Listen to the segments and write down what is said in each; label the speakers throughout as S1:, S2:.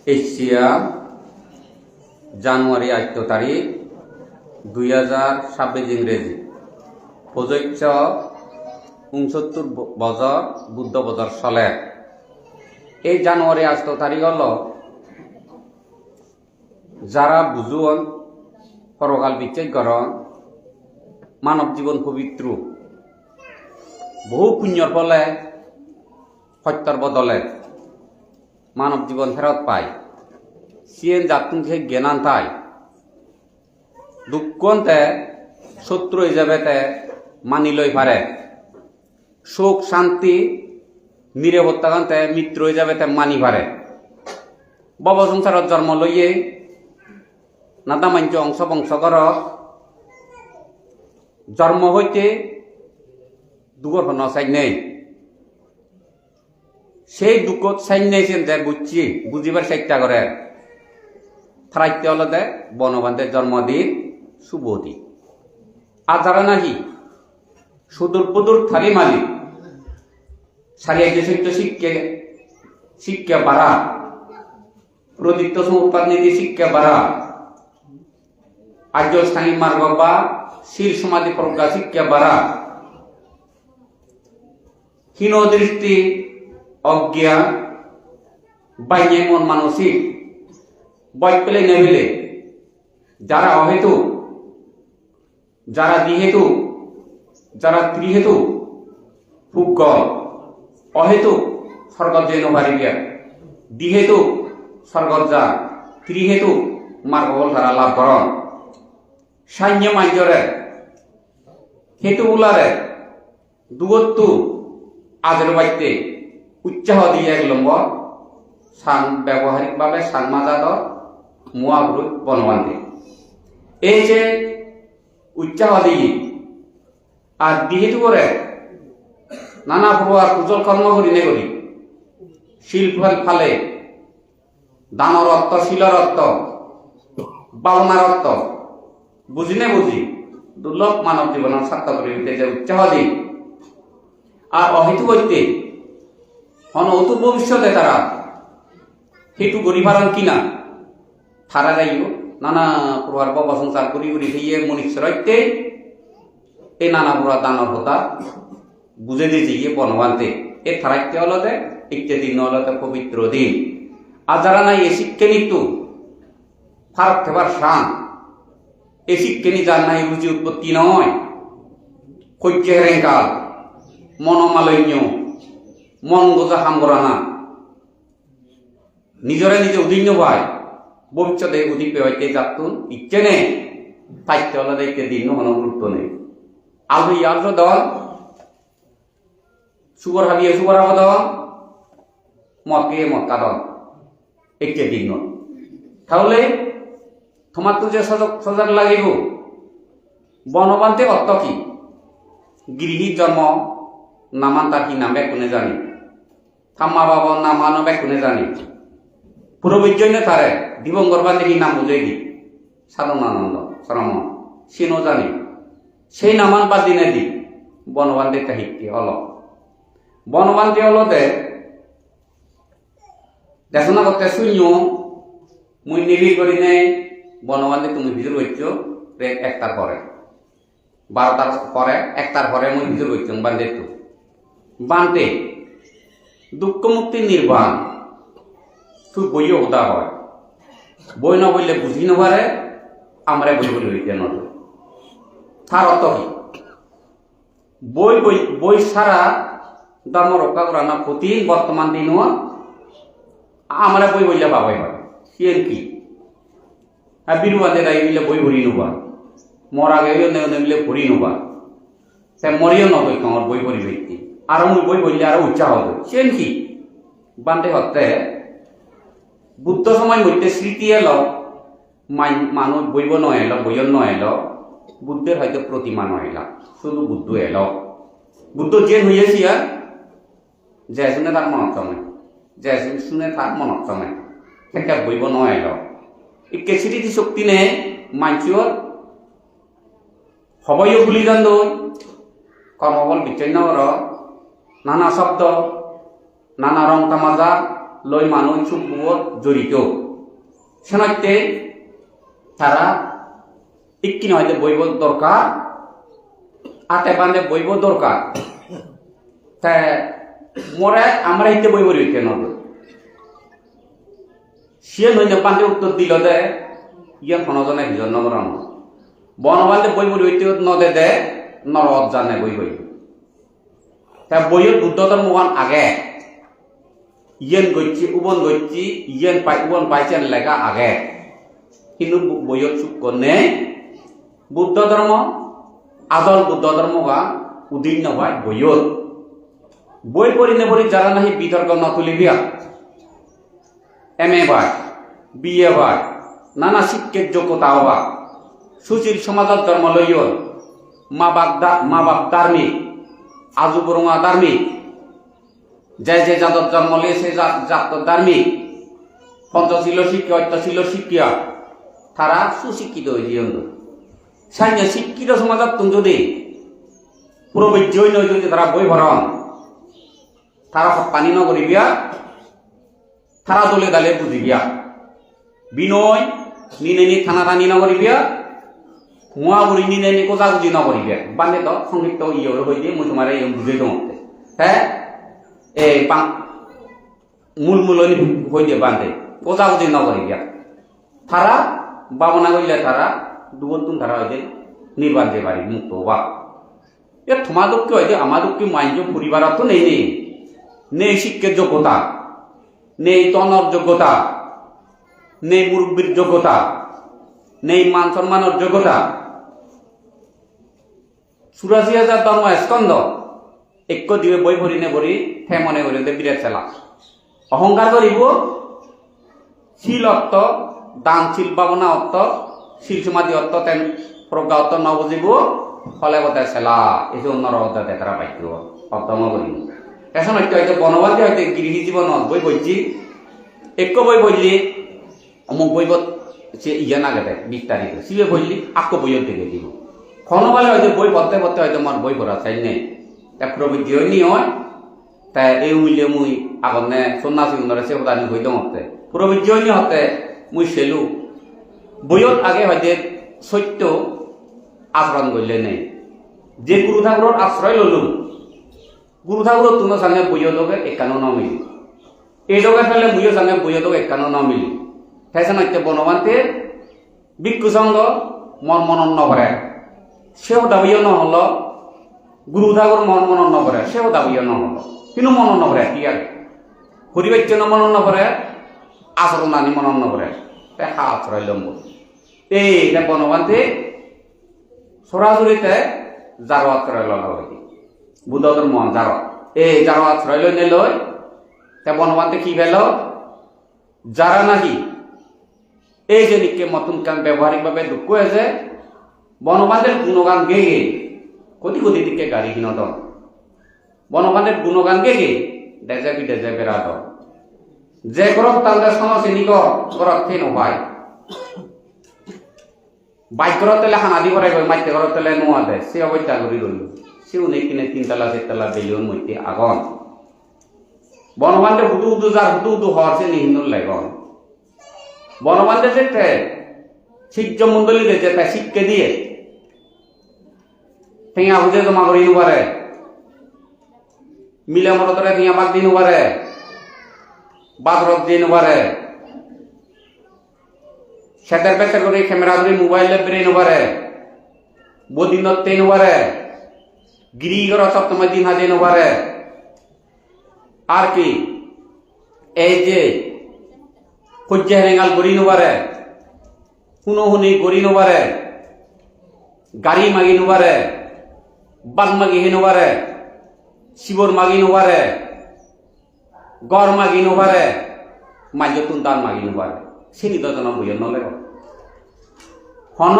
S1: Asia জানুয়ারি 8 তারিখ 2026 ইংরেজি প্রযোজ্য 69 বছর বুদ্ধ বছর সালে এই জানুয়ারি 8 তারিখ হল যারা বুঝুন পরকাল বিচার করন মানব জীবন পবিত্র বহু পুণ্যর ফলে সত্যর বদলে মানব জীবন ফেরত পায় সিয়েন জাতুনকে জ্ঞান তাই দুঃখতে শত্রু হিসাবে মানি লই পারে সুখ শান্তি নিরাপত্তাকান্তে মিত্র হিসাবে মানি পারে বব সংসারত জন্ম লইয়ে নাদা মাঞ্চ অংশ বংশকর জন্ম হইতে দুঃখর হন চাই নেই সেই দুঃখত চাই নেইছেন যে বুঝছি বুঝিবার চেষ্টা করে থারাইতে হলদে বনবান্ধের জন্মদিন শুভদিন আর যারা নাকি সুদূর পুদূর থালি মালিক সারিয়াইতে সত্য শিক্ষা বাড়া প্রদীপ্ত সমুৎপাদ নীতি শিক্ষা বাড়া আর্য স্থায়ী মার্গ বা শির সমাধি প্রজ্ঞা শিক্ষা বাড়া হীন দৃষ্টি অজ্ঞান বাইনে মন মানসিক বয় পেলে নেবেলে যারা অহেতু যারা দ্বিহেতু যারা ত্রিহেতু ফুকল অহেতু স্বর্গত জৈন পারিবিয়া দ্বিহেতু স্বর্গত যা ত্রিহেতু মার্গবল তারা লাভ করন সাইন্য মাইজরে হেতু উলারে দুগত্তু আজের বাইতে উৎসাহ দিয়ে এক নম্বর সান ব্যবহারিকভাবে সানমাজাত মুয়াগ্রুত বনবান্ধে এই যে উৎসাহ দিয়ে আর দিহেতু করে নানা প্রকার কুজল কর্ম করি নে করি শিল্প ফালে দানর অর্থ শিলর অর্থ বালনার অর্থ বুঝি নে বুঝি দুর্লভ মানব জীবনের সার্থক করে যে উৎসাহ দিই আর অহেতু করতে হন অতু ভবিষ্যতে তারা হেতু গরিবারণ কিনা থারা যাইও নানা প্রকার বাবা সংসার করি করি হইয়ে মনীষরতে এই নানা প্রকার দানর হতা বুঝে দিয়েছে ইয়ে বনবান্তে এ থারাইতে হলতে একটা দিন হলতে পবিত্র দিন আর যারা নাই এ শিক্ষা নিত ফারক থেবার শান এ শিক্ষা নি যার নাই রুচি উৎপত্তি নয় কৈক্য হেরেঙ্কাল মনমালন্য মন বোঝা হামগরানা নিজরে নিজে উদিন্য পায় ভবিষ্যতে উদিক পেয়ে যাতুন ইচ্ছে নে থাকতে হলে দেখতে দিন কোনো গুরুত্ব নেই আলু ইয়ালু দল সুগর হাবিয়ে সুগর হাব দল মদকে মদকা দল একে দিন তাহলে তোমার তো যে সজাগ লাগিব বনবান্তে অর্থ কি গৃহী জন্ম নামান তার কি নাম কোনে জানি থাম্মা বাবা নামানো কোনে জানি পুরোবিজ্ঞানে তারে দিবঙ্গর বান্ধে কি নাম বুঝে দি সাধনানন্দ শ্রম সিনো জানি সেই নামান বা দিনে দি বনবান্ধে কাহিকি হল বনবান্ধে হলতে দেখো না করতে শূন্য মুই নিবিড় করি নেই বনবান্ধে তুমি ভিতর হইছ একটার পরে 12টার পরে একটার পরে মুই ভিতর হইছ বান্ধে তো বানতে দুঃখ মুক্তি নির্বাণ তুই বইও হতা হয় বই না বললে বুঝি নপারে আমরা বই বলি হইতে নয় তার অর্থ কি বই বই বই ছাড়া ধর্ম রক্ষা করা না প্রতি বর্তমান দিন আমরা বই বললে পাবাই হয় সিয়ের কি হ্যাঁ বিরুবাদে গাই মিলে বই ভরি নোবা মরা গেও নেলে ভরি নোবা সে মরিও নবই আমার বই ভরি ব্যক্তি আর মুই বই বললে আরো উৎসাহ হবে সেন কি বান্ধে হতে বুদ্ধ সময় মধ্যে স্মৃতি এলো মানুষ বইব নয় বইয় নয় বুদ্ধের হয়তো প্রতিমা নয় শুধু বুদ্ধ এলো বুদ্ধ যে হইয়াছি আর যে শুনে তার মনত চমে যে শুনে তার মনত চমে সেটা বইব নয় এই স্মৃতি শক্তি নে মাঞ্চর হবইও ভুলি যান কর্মবল বিচ্ছিন্ন নানা শব্দ নানা রং তামাজা লই মানুষ চুপবুয় জড়িত সেনতে তারা ইকিন হয়তো বইব দরকার আতে বান্ধে বইব দরকার তা মরে আমরা ইতে বইব রইতে নব সে নইলে বান্ধে উত্তর দিল দে ইয়ান খনজনে হিজন নগরান বনবান্ধে বইব রইতে নদে দে নরদ জানে বই বই তা বইয়ের বুদ্ধ ধর্মগান আগে ইয়েন গচ্ছি উবন গচ্ছি ইয়েন পাই উবন পাইছেন লেখা আগে কিন্তু বইয়ের চুপ করনে বুদ্ধ ধর্ম আদল বুদ্ধ ধর্মগা উদীর্ণ হয় বইয়ত বই পড়ি নেপড়ি যারা নাহি বিতর্ক নতুলিবিয়া MA ভাই BA ভাই নানা শিক্ষের যোগ্যতা হওয়া সুশীল সমাজত ধর্ম লইয়ন মা বাপ ধার্মিক আজু বরঙা ধার্মিক যে জাতত জন্ম লিয়ে সে জাত ধার্মিক পঞ্চশীল শিক্ষা অত্যশীল শিক্ষা তারা সুশিক্ষিত হয়ে জীবন সাইনে শিক্ষিত সমাজত তুমি যদি প্রবৃত্তি নয় যদি তারা বই ভরণ তারা পানি নগরিবিয়া তারা দলে দালে বুঝিবিয়া বিনয় নিনে থানা টানি নগরিবিয়া মুয়া বুড়ি নিনে কোজাগুজি নগরিবিয়া বান্ধে তো সংক্ষিপ্ত ইয়ে হয়ে দিয়ে মই তোমার বুঝে দমতে হ্যাঁ এই মূলমূলনি হয়ে দিয়ে বান্ধে কোজাগুজি নগরিবিয়া তারা বাবনা করলে তারা দুবন্তুন তারা হয়ে নির্বাণ যে বাড়ি মুক্ত বা এ তোমাদককে হয়তো আমাদককে মাইন্ড পরিবার তো নেই শিক্ষার যোগ্যতা নেই তনর যোগ্যতা নেই মুরব্বীর যোগ্যতা নেই মান সম্মানের যোগ্যতা ৮৪,০০০ ধর্ম স্কন্ধ এক দিবে বই ভরি নে ভরি হে মনে করি বিরাট চেলা অহংকার করিব শিল অর্থ দানশীল ভাবনা অর্থ শিল সমাধি অর্থ তেন প্রজ্ঞা অর্থ ন বুঝিব ফলে বোধহয় চেলা এই যে অন্য অর্থ দেখা পাইব অর্থম করিব এখন হয়তো বনবাদী হয়তো গৃহী জীবনত বই বইছি এক বই বললি অমুক বইব সে ইয়ে না গেলে 20 তারিখে সিবে বললি আকো বইয়ের দিকে দিব ক্ষণকালে হয়তো বই পড়তে পড়তে হয়তো আমার বই পড়া চাই নেই তা প্রবৃত্তি হয়নি হয় তাই এই মূল্যে মুই আগত নে সন্ন্যাসী উন্নরে সে কথা হইতে হতে প্রবৃত্তি হয়নি হতে মুই সেলু বইয়ত আগে হয়তো সত্য আচরণ করলে নেই যে গুরু ঠাকুরের আশ্রয় ললুম গুরু ঠাকুরের তোমার সঙ্গে বইয়তকে একানো ন মিলি এই লোকের ফেলে মুইও সঙ্গে বইয়তকে একানো ন মিলি ফ্যাশন হইতে বনবান্তে ভিক্ষু সঙ্গ মন মনন নকরে সেও দাবিও নহল গুরু ঠাকুর মন মনন নকরে সেও দাবিও নহল কিন্তু মনন নকরে কি আর হরিবাচ্য মনন নকরে আচরণ আনি মনন নকরে দেখা আশ্রয় লম্ব এই বনবান্তে সরাসরিতে জারো আশ্রয় লওয়া হয় বুদ্ধ ধর্ম জারো এই জারো আশ্রয় লই নে লই তা বনবান্তে কি পেল যারা নাকি এই যে নিকে মতন কান ব্যবহারিকভাবে দুঃখ হয়েছে বনবান্ধের গুণগান গেয়ে কোটি কোটি দিকে গাড়ি কিনত বনবান্ধের গুণগান গেয়ে ডেজে বিডেজে বেড়াত যে করক তাদের সমশ্রেণী করত থে নয় বাইক করত তেলে হানাদি করে গই মাইতে করত তেলে নোয়া দেয় সে অবস্থা করি রইল সেও নেই কিনে 3 তলা 4 তলা বিলিয়ন মধ্যে আগন বনবান্ধে হুদু হুদু যার হুদু হুদু হওয়ার সে নিহিনুর লাগন বনবান্ধে যেতে শিক্ষক মন্ডলী যেতে তাই শিক্ষা দিয়ে ঠেঙা বুঝে জমা করি পারে মিলে মরতরে ঠেঙা বাদ দিন পারে বাদরত দিন পারে সেটার বেটার করে ক্যামেরা ধরে মোবাইলে বেরিয়ে পারে বদিনত তেন পারে গিরিগর সপ্তম দিন হাজে পারে আর কি এই যে সহ্য হেরেঙাল গড়ি নবারে শুনো শুনি গড়ি নবারে গাড়ী মাগি নবারে বাঘ মাগি হে নবারে শিৱৰ মাগি নবারে গড় মাগি নবারে মাজ্যতুন দান মাগি নবারে শ্রেণী দজন বইয়ের নলেগ হন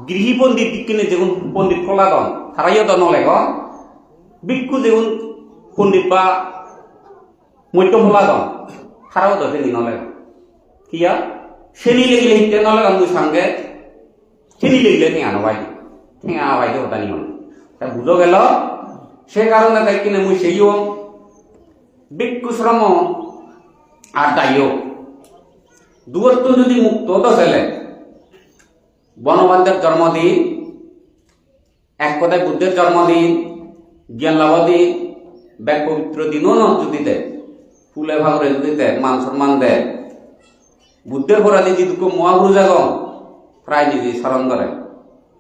S1: গৃহী পণ্ডিত কিনে যেগুন পণ্ডিত কলাদন তারাইও তো নলেগ ভিক্ষু যেগুন পণ্ডিত বা মধ্য ফলাদন তারাও তো শ্রেণী নলেগ কিয়া শ্রেণী লেগলে হিতে নলেগ আমি সঙ্গে শ্রেণী লেগলে ঠেঙা নবাই ঠেঙা বাইতে হতানি হন তা বুঝো গেল সে কারণে তাই কিনে মুই সেইও ভিক্ষু শ্রম আর দায়ও দুবর্ত যদি মুক্ত তো ছেলে বনবান্ধের জন্মদিন, এক কথায় বুদ্ধের জন্মদিন, জ্ঞান লাভ দিন, ব্যাগ পবিত্র দিনও ন যদি দেয়, ফুলে ভাগরে যদি দেয়, মান সম্মান দেয়, বুদ্ধের পরাধি যেটুকু মহাগুরু জাগন প্রায় নিজে স্মরণ করে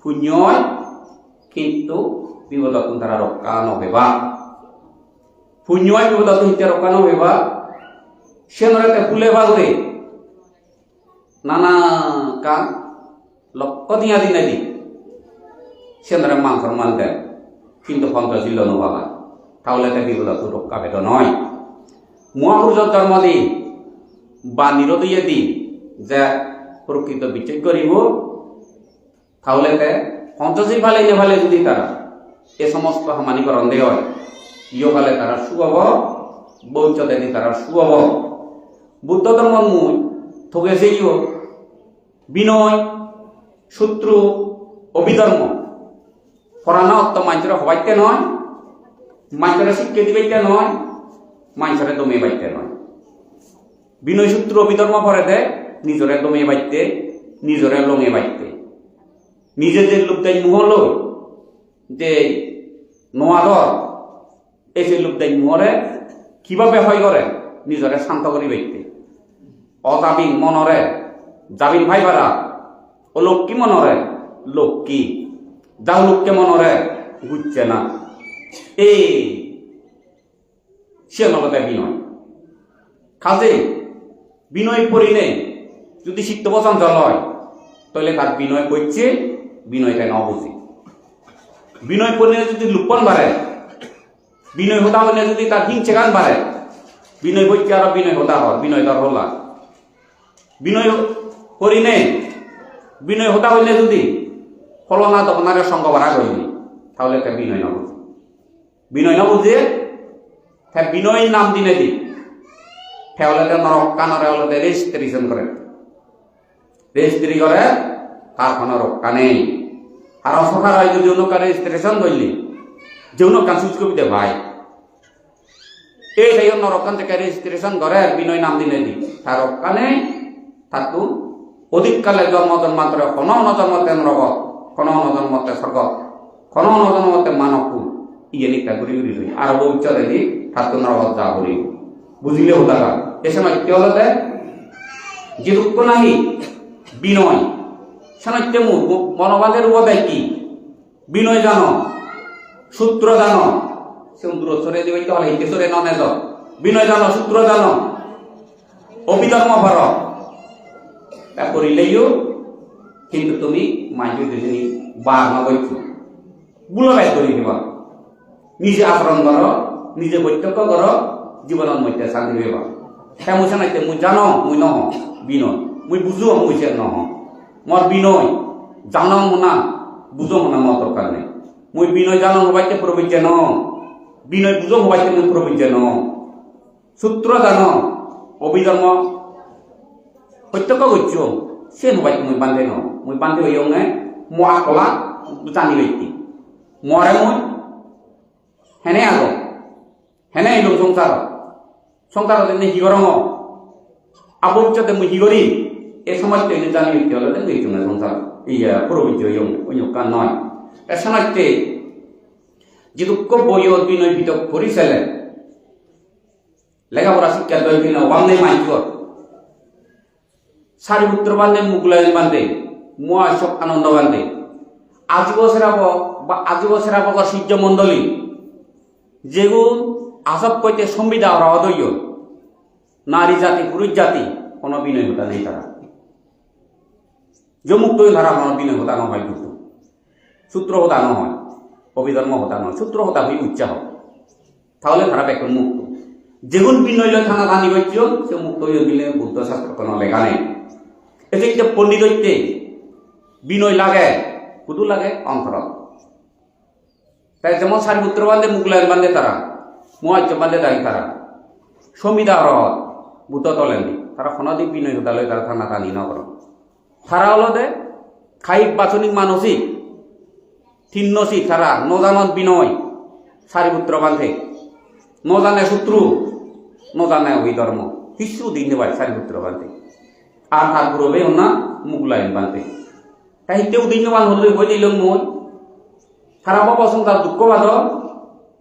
S1: পুণ্যয়, কিন্তু বিপদতন তারা রক্ষা নভেবা, পুণ্যয় বিপদতন হিতে রক্ষা নভেবা, সে নরে ফুলে ভাগরে নানা কান লক্ষ দিয়া দিনে দি সে নরে মান সম্মান দেয়, কিন্তু পঞ্চশীল নভাবা, তাহলে তা বিপদতন রক্ষা ভেদ নয়। মহাপুরুষের জন্মদিন বা নিরদীয় দিন যে প্রকৃত বিচার করিব, তাহলে পঞ্চশীল ফালে নেভালে যদি তারা এ সমস্ত হামানিকরণ দেয় হয়, ইয় ফালে তারা সুহব, বৌদ্ধ দেবী তারা সুহব। বুদ্ধ ধর্ম মুই থগেছে ইয় বিনয়, শত্রু, অভিধর্ম পড়ানো অত্য মানুষের হবাইতে নয়, মানুষের শিক্ষা দিবাইতে নয়, মানুষের দমে বাইতে নয়। বিনয় সূত্র অভিধর্ম পরে দেয় নিজরে দমে বাইতে, নিজরে লঙে বাইতে, নিজে যে লোক দায় মুহ লই যে নোয়াদর এই লোক দায় মুহরে কিভাবে হয় করে নিজরে শান্ত করি বাইতে, অজাবিন মনরে জাবিন ভাই বারা ও লক্ষ্মী মনরে লক্ষ্মী, যাও লোককে মনরে ঘুরছে না, এই সে নগদে বিনয়। কাজে বিনয় পরিণে যদি সিদ্ধ বচন জল হয়, তাহলে তার বিনয় করছে, বিনয়টা ন বুঝি। বিনয় পরিণে যদি লুপন বাড়ে, বিনয় হতা হলে যদি তার হিংসে গান বাড়ে, বিনয় করছে আর বিনয় হতা হয়, বিনয় তার হলা। বিনয় পরিণে বিনয় হতা হইলে যদি ফলনা তপনারের সঙ্গ বাড়া করিনি, তাহলে তা বিনয় ন বুঝি। বিনয় ন বুঝে বিনয় নাম দিনে দি তাহলে নরক কানরে হলে রেজিস্ট্রেশন করে, রেজিস্ট্রি করে, তার কোনো রক্ষা নেই। আর অসহার হয় যদি অন্য রেজিস্ট্রেশন করলি যে অন্য কান সুচ কবি দে ভাই, এই তাই নরকান থেকে রেজিস্ট্রেশন করে বিনয় নাম দিনে দি তার রক্ষা নেই। তাকু অধিককালে জন্ম জন্মান্তরে কোন জন্মতে নরক, কোন জন্মতে স্বর্গ, কোন জন্মতে মানবকু ইয়ে নিকা ঘুরি ঘুরি হই আর বৌচ্চ দেখি ঠাকুর নরক যা ঘুরি বুঝিলে হতা গা। এ সময় কি হলো যে দুঃখ নাহি বিনয় শোনাইতে মনোবাদের উপাদায় কি বিনয় জানো, সূত্র জানো, সে দূর সরে দিবে হলে হিতে সরে ননে যাও, বিনয় জানো, সূত্র জানো, অভিধর্ম ভর তা করিলেইও, কিন্তু তুমি মাইজু দুজনী বার নগৈছ বুলবাই করি দিবা, নিজে আচরণ করো, নিজে বৈতক্য করো, জীবনের মধ্যে শান্তি পেবা। হ্যাঁ মুই শোনাইতে মুই জানো মুই নহ বিনয়, মুই বুঝো মুই সে নহ, মোর বিনয় জানো না বুঝো না মোর দরকার নেই। মুই বিনয় জানো হবাইতে প্রবৃত্তি ন, বিনয় বুঝো হবাইতে মুই প্রবৃত্তি ন, সূত্র জানো, অভিধর্ম প্রত্যক্ষ করছ সে হবাইতে মুই বান্ধে ন, মুই বান্ধে হইও নে মো আকলা জানি ব্যক্তি মরে মুই হেনে আগ হেনে এলো সংসার, সংসার হিগর আবর্চতে মুই হিগরি এ সমাজতে জানি ব্যক্তি হলে দেখছো না সংসার ইয়া প্রবৃত্তি হইও অন্য কান নয়। এ সমাজতে যে দুঃখ বই বিনয় বিতক করিছিলে লেখাপড়া শিক্ষা দয় কিনা বান্ধে মাইকর সারিপুত্র বান্ধে মুগলাইন বান্ধে মুয়া সব আনন্দ বান্ধে আজীব সেরাবক বা আজীব সেরাবকর সূর্য মণ্ডলী যেগুন আসব কইতে সংবিধা ওরা অদয় নারী জাতি পুরুষ জাতি কোনো বিনয় হতা নেই, তারা যে মুক্ত ধারা কোনো বিনয় হতা নহয়, কিন্তু সূত্র হতা নহয়, অভিধর্ম হতা নয়, সূত্র হতা হই উচ্চাহ, তাহলে তারা বেকন মুক্ত। যেগুন বিনয় লয় থানা দানি করছ সে মুক্ত হয়ে দিলে বুদ্ধ শাস্ত্র কোনো লেখা নেই। এতে পণ্ডিত হইতে বিনয় লাগে কুদু লাগে অন্তর, তাই যেমন সারিপুত্র বান্ধে মুগলাইন বান্ধে তারা মুয়াজ্য বান্ধে দায়ী তারা সমিদা রহত বুদ্ধ তলেননি, তারা খনদিক বিনয় হতা লয় তারা থানা দানি নগর, তারা হলো দে খাইক বাচনিক মানসিক থিন্নসি, তারা নজানত বিনয় সারিপুত্র বান্ধে, নজানে শত্রু, নজানে অভিধর্ম, কিছু দিন নেবার সারিপুত্র বানতে আর তার পুরবে না মুগলাইন বানতে তাই তেও দিন নেবার হলে হয়ে দিল মই সারা বছর তার দুঃখ বাদ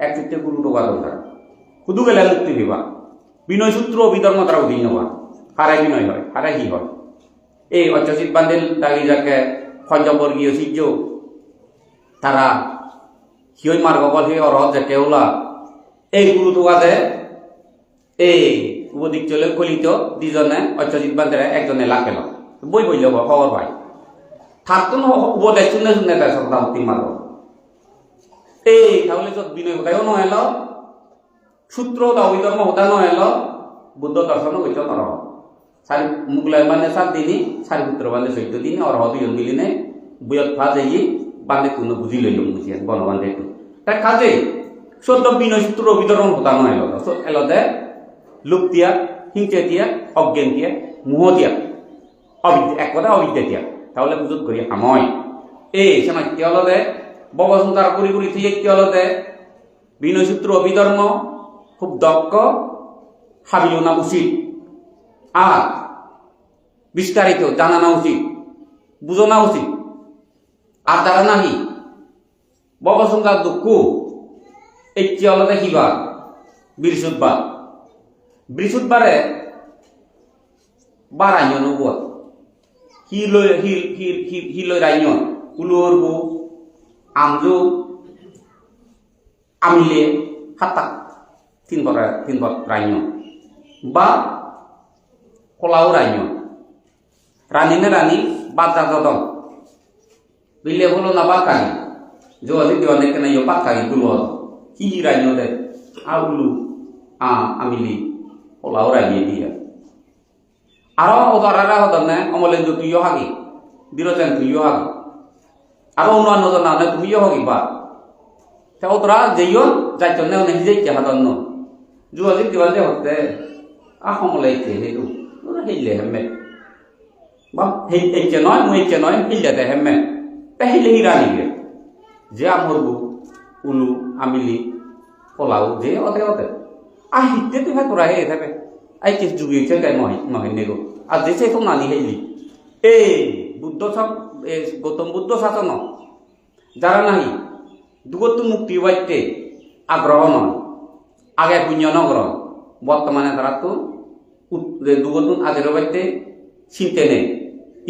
S1: এক চিত্তে গুরুটো বাদন তারা শুধু গেলে মুক্তি বিবা বিনয় সূত্র বিধর্ম তারা দিন নেওয়া হারাই বিনয় হয় হারাই কি হয় এই অচ্যচিত বান্দিল দাগি যাকে পঞ্চবর্গীয় সূর্য তারা হিয় মার্গ বল হে অরহত যে কেওলা এই গুরুটো বাদে এই উপদিক চলে কলিত দুজনে অচ্যচিত বান্দিরা একজনে লাখেল বই বইল খবর পাই থাকতো না উপদেশ শুনে শুনে তাই সব দাম তিন মার্গ এই তাহলে তো বিনয় কোথায়ও নহেল সূত্র দাও বিধর্ম হতা নহেল বুদ্ধ দর্শন হইত নর সারি মুগলাই মানে 7 দিনই সারিপুত্র বান্ধে 14 দিনে অরহ দুজন মিলিনে বুয়ত ফাজেই বান্ধে কোনো বুঝি লইল বুঝিয়ে বনবান্ধে তাই কাজে সদ্য বিনয় সূত্র বিধর্ম হতা নহেল এলদে লুপ্তিয়া হিংসেতিয়া অজ্ঞানতিয়া মোহতিয়া এক কথা অবিদ্যাতিয়া তাহলে বুঝত করি আময় এই সময় কি হলদে ববসংকার করি করি থেকে কি হলদে বিনয় সূত্র অভিধর্ম খুব দক্ষ হাবিল না উচিত আর বিস্তারিত জানানো উচিত বুঝানো উচিত আর দ্বারা নাহি ববসংকার দুঃখ একটি হলদে কিবা বৃহস্পতিবার বৃহস্পতিবারে বারাইন নবুয় হিলই রাইন উলুরবু আমজু আমিলে হাতা তিন বর রাইন বা কলাও রাইন রানী নে রানী বাদা দদম বিলে হলো না বাকানি যদি দিওয়ানে কেন ইয় পাকানি গুলো কি রাইন দে আউলু আমিলি কলাও রাইনি দিয়া আরো ওদারা হদনে অমলেন্দু তুইও হাগি বিরোচন তুইও হাগি আরো অন্যান্য না তুমিও হগি বা তা ওরা যেইও যাইতো না নিজেই কে হাদন্ন জুয়াজি দিওয়ালে হতে আহমলাইতে হেদু ওরা হেইলে হেমে বা হেইতে নয় মুইতে নয় হেইলেতে হেমে তা হেইলে হিরানি গে যে আমরবু উলু আমিলি কলাও যে ওতে ওতে আহিতে তুই ভাই তোরা হে থাকবে আই কিছু যুগিয়েছে গাই মহিনেগো আর দেশে তো নানি হেইলি এই বুদ্ধ সব গৌতম বুদ্ধ শাসন যারা নাহি দুগত মুক্তি বাইতে আগ্রহ নয় আগে পুণ্য নগ্রহ বর্তমানে তারা তো দুগত আগের বাইতে চিনতে নেই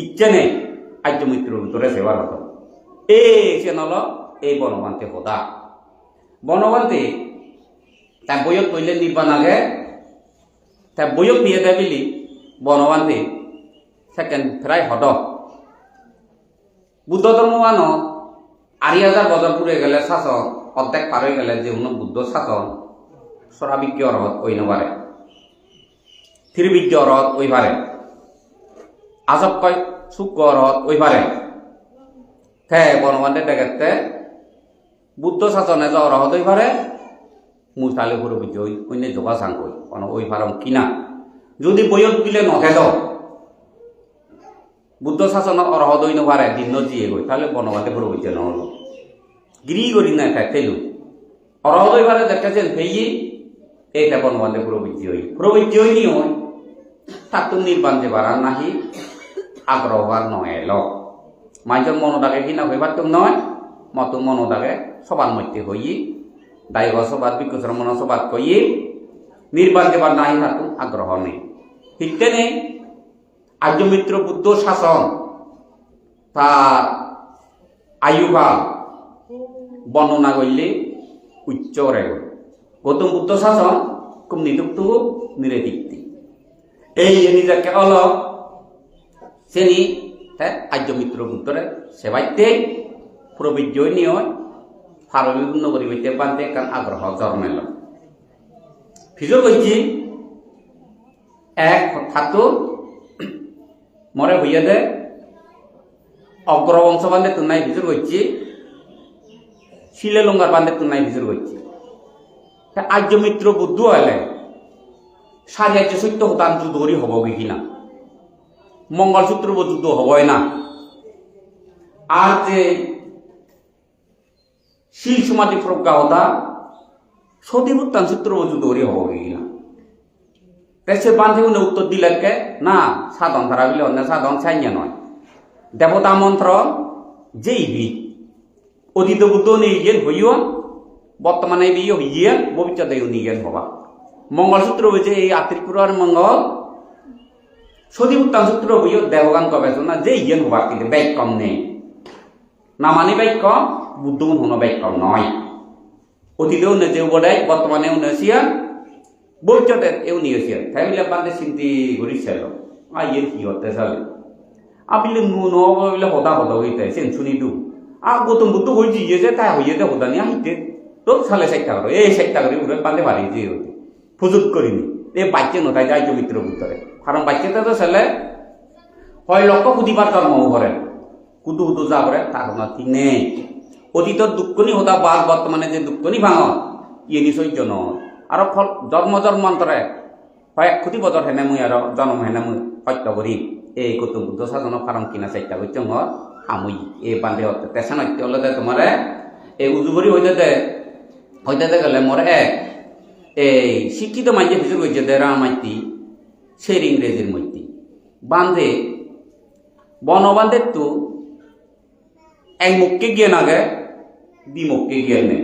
S1: ইচ্ছে নেই আর্য মিত্রের ভিতরে সেবার হতো এই চেনল এই বনবান্তে হদা বনবান্তে তাই বইয়ত কইলে নির্বাণ আগে তাই বইয়ক নিয়ে দেয় বিলি বনবান্তে সেকেন্ড প্রায় হদ বুদ্ধ ধর্মমান 8,000 বছর পুরে গেলে শাসন অর্ধেক পার হয়ে গেলে যে বুদ্ধ শাসন সরাবিজ্ঞ অরহত ওই নবারে থিরবিজ্ঞ অরহত ওই পারে আজব কয় শুক্র অরহত ওই পারে থে বনবান্তে দেখতে বুদ্ধ শাসনে যে অরহত ওই পারে মুসালে পুরো বুঝ অন্য যোগা সাং কই ওই ফারম কিনা যদি বইয়ত দিলে নথে দাও বুদ্ধ শাসন অরহত হই নপারে দিন জিয়ে গই তাহলে বনবান্তে পুরো বুঝে নহল গিরি করি না খাই ফেলু অরহত হই পারে দেখেছেন ফেই এইটা বনবান্তে পুরো বুঝি হই নি হয় তার তো নির্বাণ যে বাড়ান নাহি আগ্রহ আর নয় এল মাইজন মনোদাকে কিনা হইবার তো নয় মতো মনোদাকে সবার মধ্যে হই দায়গ সবাদ বিকুশ্রমণ সবাদ কই নির্বাণ দেবার নাহি থাকুন আগ্রহ নেই ঠিক তেনে আর্য মিত্র বুদ্ধ শাসন তার আয়ুকাল বর্ণনা করলে উচ্চ রেগ গৌতম বুদ্ধ শাসন খুব নিযুক্ত নিরেদিক্তি এই নিজেকে অল শ্রেণী আর্য মিত্র বুদ্ধরে সেবাইতে প্রবীর্য নিয় ফার বিভিন্ন পরিবেশে বানতে কারণ আগ্রহ জন্মেল ফিজো কইছি এক থাকতো মরে হইয়া দে অগ্রবংশ বান্ধে তুনাই ভিজুর করছি শিলে লঙ্গার বান্ধে তুনাই ভিজুর করছি আর্য মিত্র বুদ্ধ হলে সারি আর্য সত্য হতান যুদ্ধরি হব কিনা মঙ্গলসূত্র যুদ্ধ হবই না আর যে শিল সমাধি প্রজ্ঞা হতা সতীপুত্তান সূত্র যুদ্ধরি হব কিনা সে বান্ধে উনি উত্তর দিলেকে না সাধন ধারা বিলে অন্য সাধন চাইnya নয় দেবতা মন্ত্র যেইবি অতীত বুদ্ধ নিগেন হইও বর্তমানে বিয়ে হইয়ে ভবিষ্যতে নিগেন হবা মঙ্গলসূত্র হয়েছে এই আত্রিপুরার মঙ্গল সদী উত্তান সূত্র হইও দেবগান কবে না যে ইয়েন হবা কিন্তু বাক্যম নেই না মানে বাক্য বুদ্ধ হন বাক্যম নয় অতীতেও নেছে বড়াই বর্তমানে উনেছিয়া ভবিষ্যতে এও নিয়েছিয়া তাই বলে বান্ধে চিন্তি করিছিল ইয়েন কি হতে চালে আবিলে নুন বলে হতা হতা হইতে সেন শুনি দু গৌতম বুদ্ধ হয়ে যে তাই হইয়ে দে হতা নিয়ে হাইতে তো সালে চেষ্টা করো এই চেষ্টা করি উড়ে বান্ধে বাড়ি দিয়ে হতে সুযোগ করিনি এই বাচ্চা নথায় যায় মিত্র ভিতরে কারণ বাচ্চাতে তো ছেলে হয় লক্ষ কুদিবার জন্ম করে কুদু কুদু যা করে তার কোনো ঠিক নেই অতীতর দুঃখনি হতা বাদ বর্তমানে যে দুঃখনি ভাঙ ইয়ে নিশ্চয় জন আর ফল জন্ম জন্মান্তরে হয় এক কোটি বছর হেনে মুই আর জন্ম হেনে মুই সত্য করি এই গৌতম বুদ্ধ সাধনৰ কারণ কিনা চেষ্টা করছে মই আমুই এই বান্ধে হতে পেশা নৃত্য হলে তোমারে এই উজুবরি হইতে গেলে মোর এক এই শিক্ষিত মাইজে ভিতর হয়েছে দেরা মাইতি সেই ইংরেজির মধ্যে বান্ধে বনবান্ধে তো এক মুখকে গিয়ে নাগে দ্বিমুখকে গিয়ে নে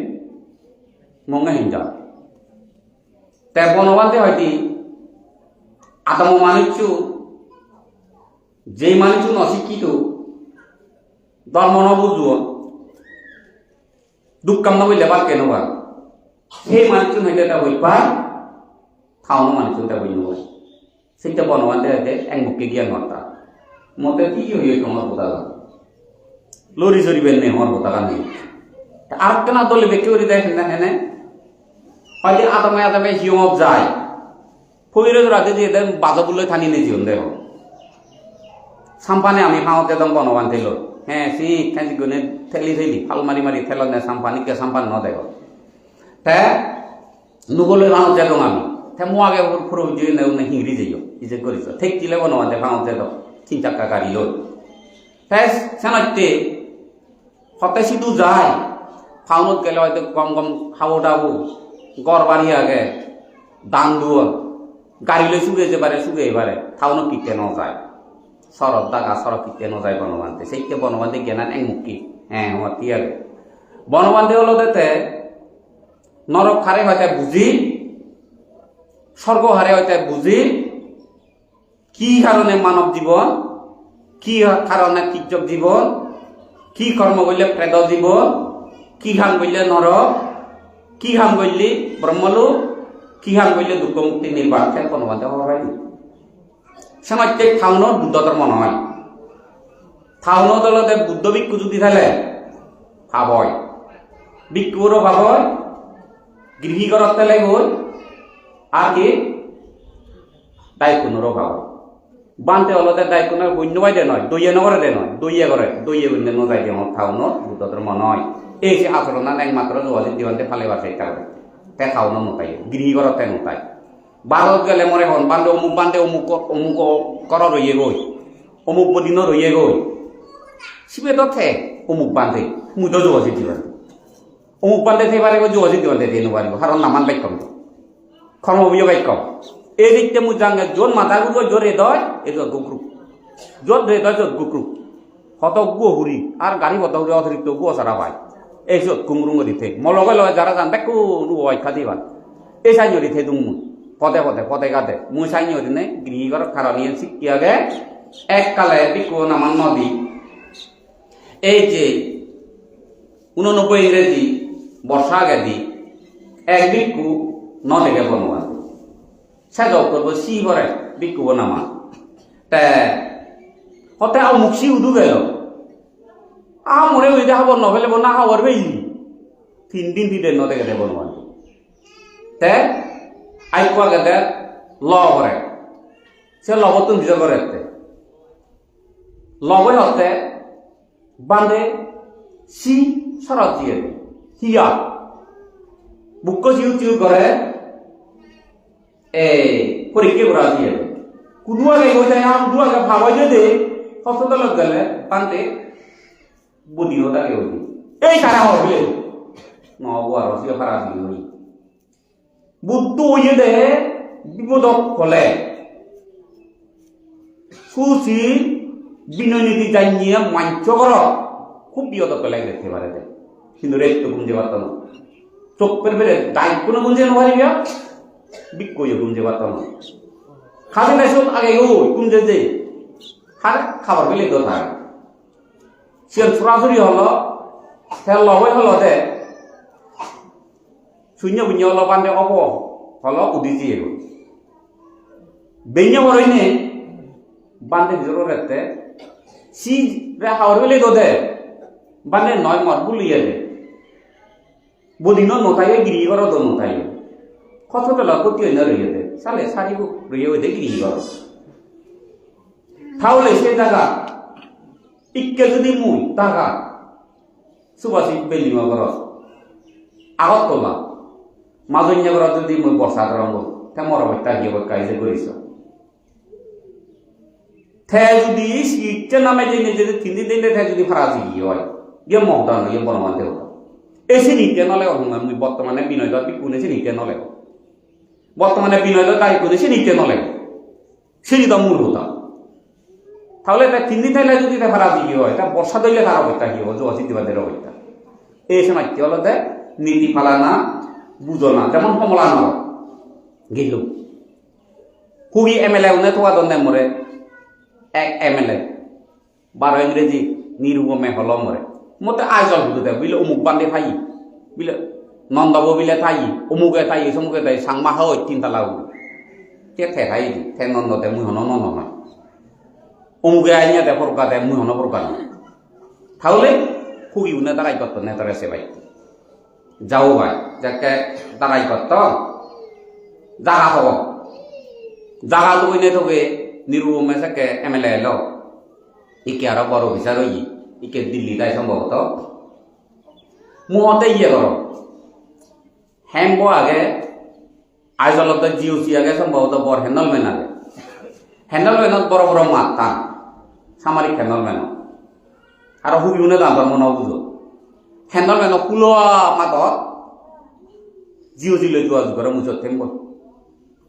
S1: মঙ্গা হিংসা তাই বনবান্ধে হয়তো আদম মানুষ যে মানুষ অশিক্ষিত ধর্ম ন বুঝুও দুঃখ কামনা বললে বা কেন বা সেই মানুষ হইতে হইবা খাওয়ানো মানুষ বলল সেইটা বনবান্ধে হইতে এক মুখকে গিয়ে নটা মতে কি হইয়ে তোমার পতাকা লরি চড়িবেন নেই আমার পতাকা নেই আর কেনা দলে বেঁকে করে দেয় না হেনে হয়তো আদামে হিমক যায় ফইরে রাতে দিয়ে দেন বাজা বলে থানি নে জীবন দেব সাম্পানে আমি খাওয়াতে দম বনবান্ধে লো হ্যাঁ সি খেঁচি গুনে ঠেলি ফাল মারি ঠেল নে সাম্পানি কে সাম্পান ন দেব তে নুগলে ভাঙত যাই আমি তে মো আগে ফুরো দিয়ে নেও না হিংরি যাইও ইজে করিস ঠিক দিলে বনবান্ধে ভাঙতে দাও 3 চাকা গাড়ি লো তে সেনাইতে হতে সিধু যায় ফাউনত গেলে হয়তো কম খাবো দাবো গড় বাড়ি আগে দান দুয় গাড়ি লই শুগে এবারে ফাউনত কিতে ন যায় সরব দাগা সরব কিতে ন যায় বনবান্ধে সেইকে বনবান্ধে জ্ঞান এক মুক্তি হ্যাঁ হতি আগে বনবান্ধে হলো দেতে নরক হারে হয়তো বুঝি স্বর্গ হারে হয়তো বুঝি কি কারণে মানব জীবন কি কারণে কীর্তক জীবন কি কর্ম করলে প্রেত জীবন কি কাম করলে নরক কি কাম করলে ব্রহ্মলোক কি কাম করলে দুঃখ মুক্তি নির্বাণ বনবান্ধে হওয়া হয়নি সমাজে খাওয়ানোর বুদ্ধ ধর্ম নয় খাওয়ানো দলতে বুদ্ধ ভিক্ষু যদি থাকে ভাবয় ভিক্ষুরও ভাবয় গৃহী ঘরত তেলে গই আর কি দায়িত্বরও ভাবয় বানতে হলতে দায়িত্বনের বন্যবাই দে নয় দইয়ে নগরে দে নয় দইয়ে বন্য নজাই দিয়ে আমার খাওয়ানো বুদ্ধ ধর্ম নয় এই যে আচরণ একমাত্র যোগাযোগ দিবান্তে ফালে বাসে তে খাওয়ানো নোতাই গৃহী ঘরতে নোতাই বারত গেলে মরে হন বান্ধে অমুক কর রইয়ে গই অমুক দিন রইয়ে গই শিবে তো থে অমুক বান্ধে মুই তো যোগাযোগ দিবান অমুক বান্ধে থেবারে যোগাযোগ দিবান্তে দিয়ে নোবারিব কারণ নামান বাক্যম কর্মবীয় বাক্যম এই দিকতে মুই জাঙ্গে জোর মাথা গুলো জোরে দয় এই গুকরু জোর রে দয় জোর গুকরু হত গু হুরি আর গাড়ি হত হুরি অতিরিক্ত গু সারা পায় এই সব কুমরুং দিতে মলগে লগে যারা জান দেখো রুয়াই খাদিবান এই সাইন দিতে দুমু পদে গাতে মুই সাইন দিনে গৃহীঘর কারণীয় শিক্ষিয়াগে এককালে বিকু নামান নদী এই যে 89 ইংরেজি বর্ষা আগে দি এক বিকু নদীকে বনবান সে জব করবো সি করে বিকুব নামা তে হতে মুখ সি উদু গেল মরে ওই দেখা বন নভেলে বনা হাওয়ার বেইলি 3 দিন নদে গেলে বনবান তে আইকুয়া গেতে ল করে সে লবতুন ভিতর করে লবই হতে বান্ধে সি সরত দিয়ে হিয়া বুক চিউ করে পরীক্ষা করা দিয়ে কুদুয়াকে কুদুয়াকে ভাবাই দে হসপিটালত গেলে পান্তে বুদ্ধি হতাকে হইনি এই তারা হবে নহব আর সে খারাপ হই বুদ্ধ হইয়ে দে বিপদক হলে সুচি বিনয় নীতি জানিয়ে মাঞ্চ কর খুব বিপদক হলে দেখতে পারে কিন্তু রেট গুঞ্জে পারত না চোখ পেরে দায়িত্ব কোনো গুঞ্জে নপারিবা বিক্ষয় গুঞ্জে পারত না খালি নাইছত আগে গুঞ্জে যে খাবার পেলে তো থাকে সে সরাসরি হলো খেল লবই হলো দে শূন্য বুন্য হলো বান্ধে অব হলো উদিজি এগো বেঞ্জে বড়ইনে বান্ধে জোর রেতে সি রে হাওর পেলে তো দে বান্ধে নয় মত বুলিয়ে দে বদিন নতাইও গিরি করো তো নতাইও কত বেলা কতি হইনা রইয়ে দে সালে সারিবো রইয়ে দে গিরি করো তাহলে সে জায়গা ইকে যদি মুই টাকা সুবাসী বেলিং কর আগত করলাম মাজন্য করা যদি মুই বর্ষা রঙ তে মরবটা গিয়ে কাইজে করিস থে যদি ইচ্ছে নামে যে নিজে তিনি দিনে থে যদি ফারাজি গিয়ে হয় গিয়ে মহদান গিয়ে বনমানতে হতো এসে নিতে নলে মুই বর্তমানে বিনয় দর বিকুনেছে নিতে নলে বর্তমানে বিনয় দর দায়ী করেছে নিতে নলে সেটি তো মূল হতা তাহলে এটা তিন দিন থাকলে যদি এটা ফারাজি গিয়ে হয় তা বর্ষা দইলে তার অবস্থা কি হবো জোয়াশিদিবাদের অবস্থা এই সময় কি হলো দে নীতি ফালানা বুঝো না যেমন কমলা নল গেল খুবই এমএলএ উনে থোয়া দন্দে মরে এক এমএলএ 12 ইংরেজি নিরুপমে হল মরে মতে আজল বুঝে দেয় বিলে অমুক বান্ধে থাই বিলে নন্দব বিলে থাই অমুকে থাই সমুকে থাই সাংমা হয় 3 তালা কে থে থাই থে নন্দতে মুই হন নন্দ নয় অমুকে আইনিয়া দে ফরকা দে মুই হন ফরকা নয় তাহলে খুবই উনে তারাই করত নেতারে সে ভাই যাও ভাই যাকে তারাই করত জাগা হব জাগা তো ওই নেতকে নিরুপমে সাকে এমএলএ এলো ইকে আরো বড় অফিসার হই ইকে দিল্লি তাই সম্ভবত মুহতে ইয়ে করো হ্যাম্বো আগে আইজলত জিওসি আগে সম্ভবত বড় হ্যান্ডলম্যান আগে হ্যান্ডলম্যানত বড় বড় মাত্তা সামরিক হ্যান্ডলম্যান আর হুবি উনে দাম মনে বুঝো হ্যান্ডলম্যান কুলোয়া মাত জিওসি লৈ যোগাযোগ করে মুচত থেমব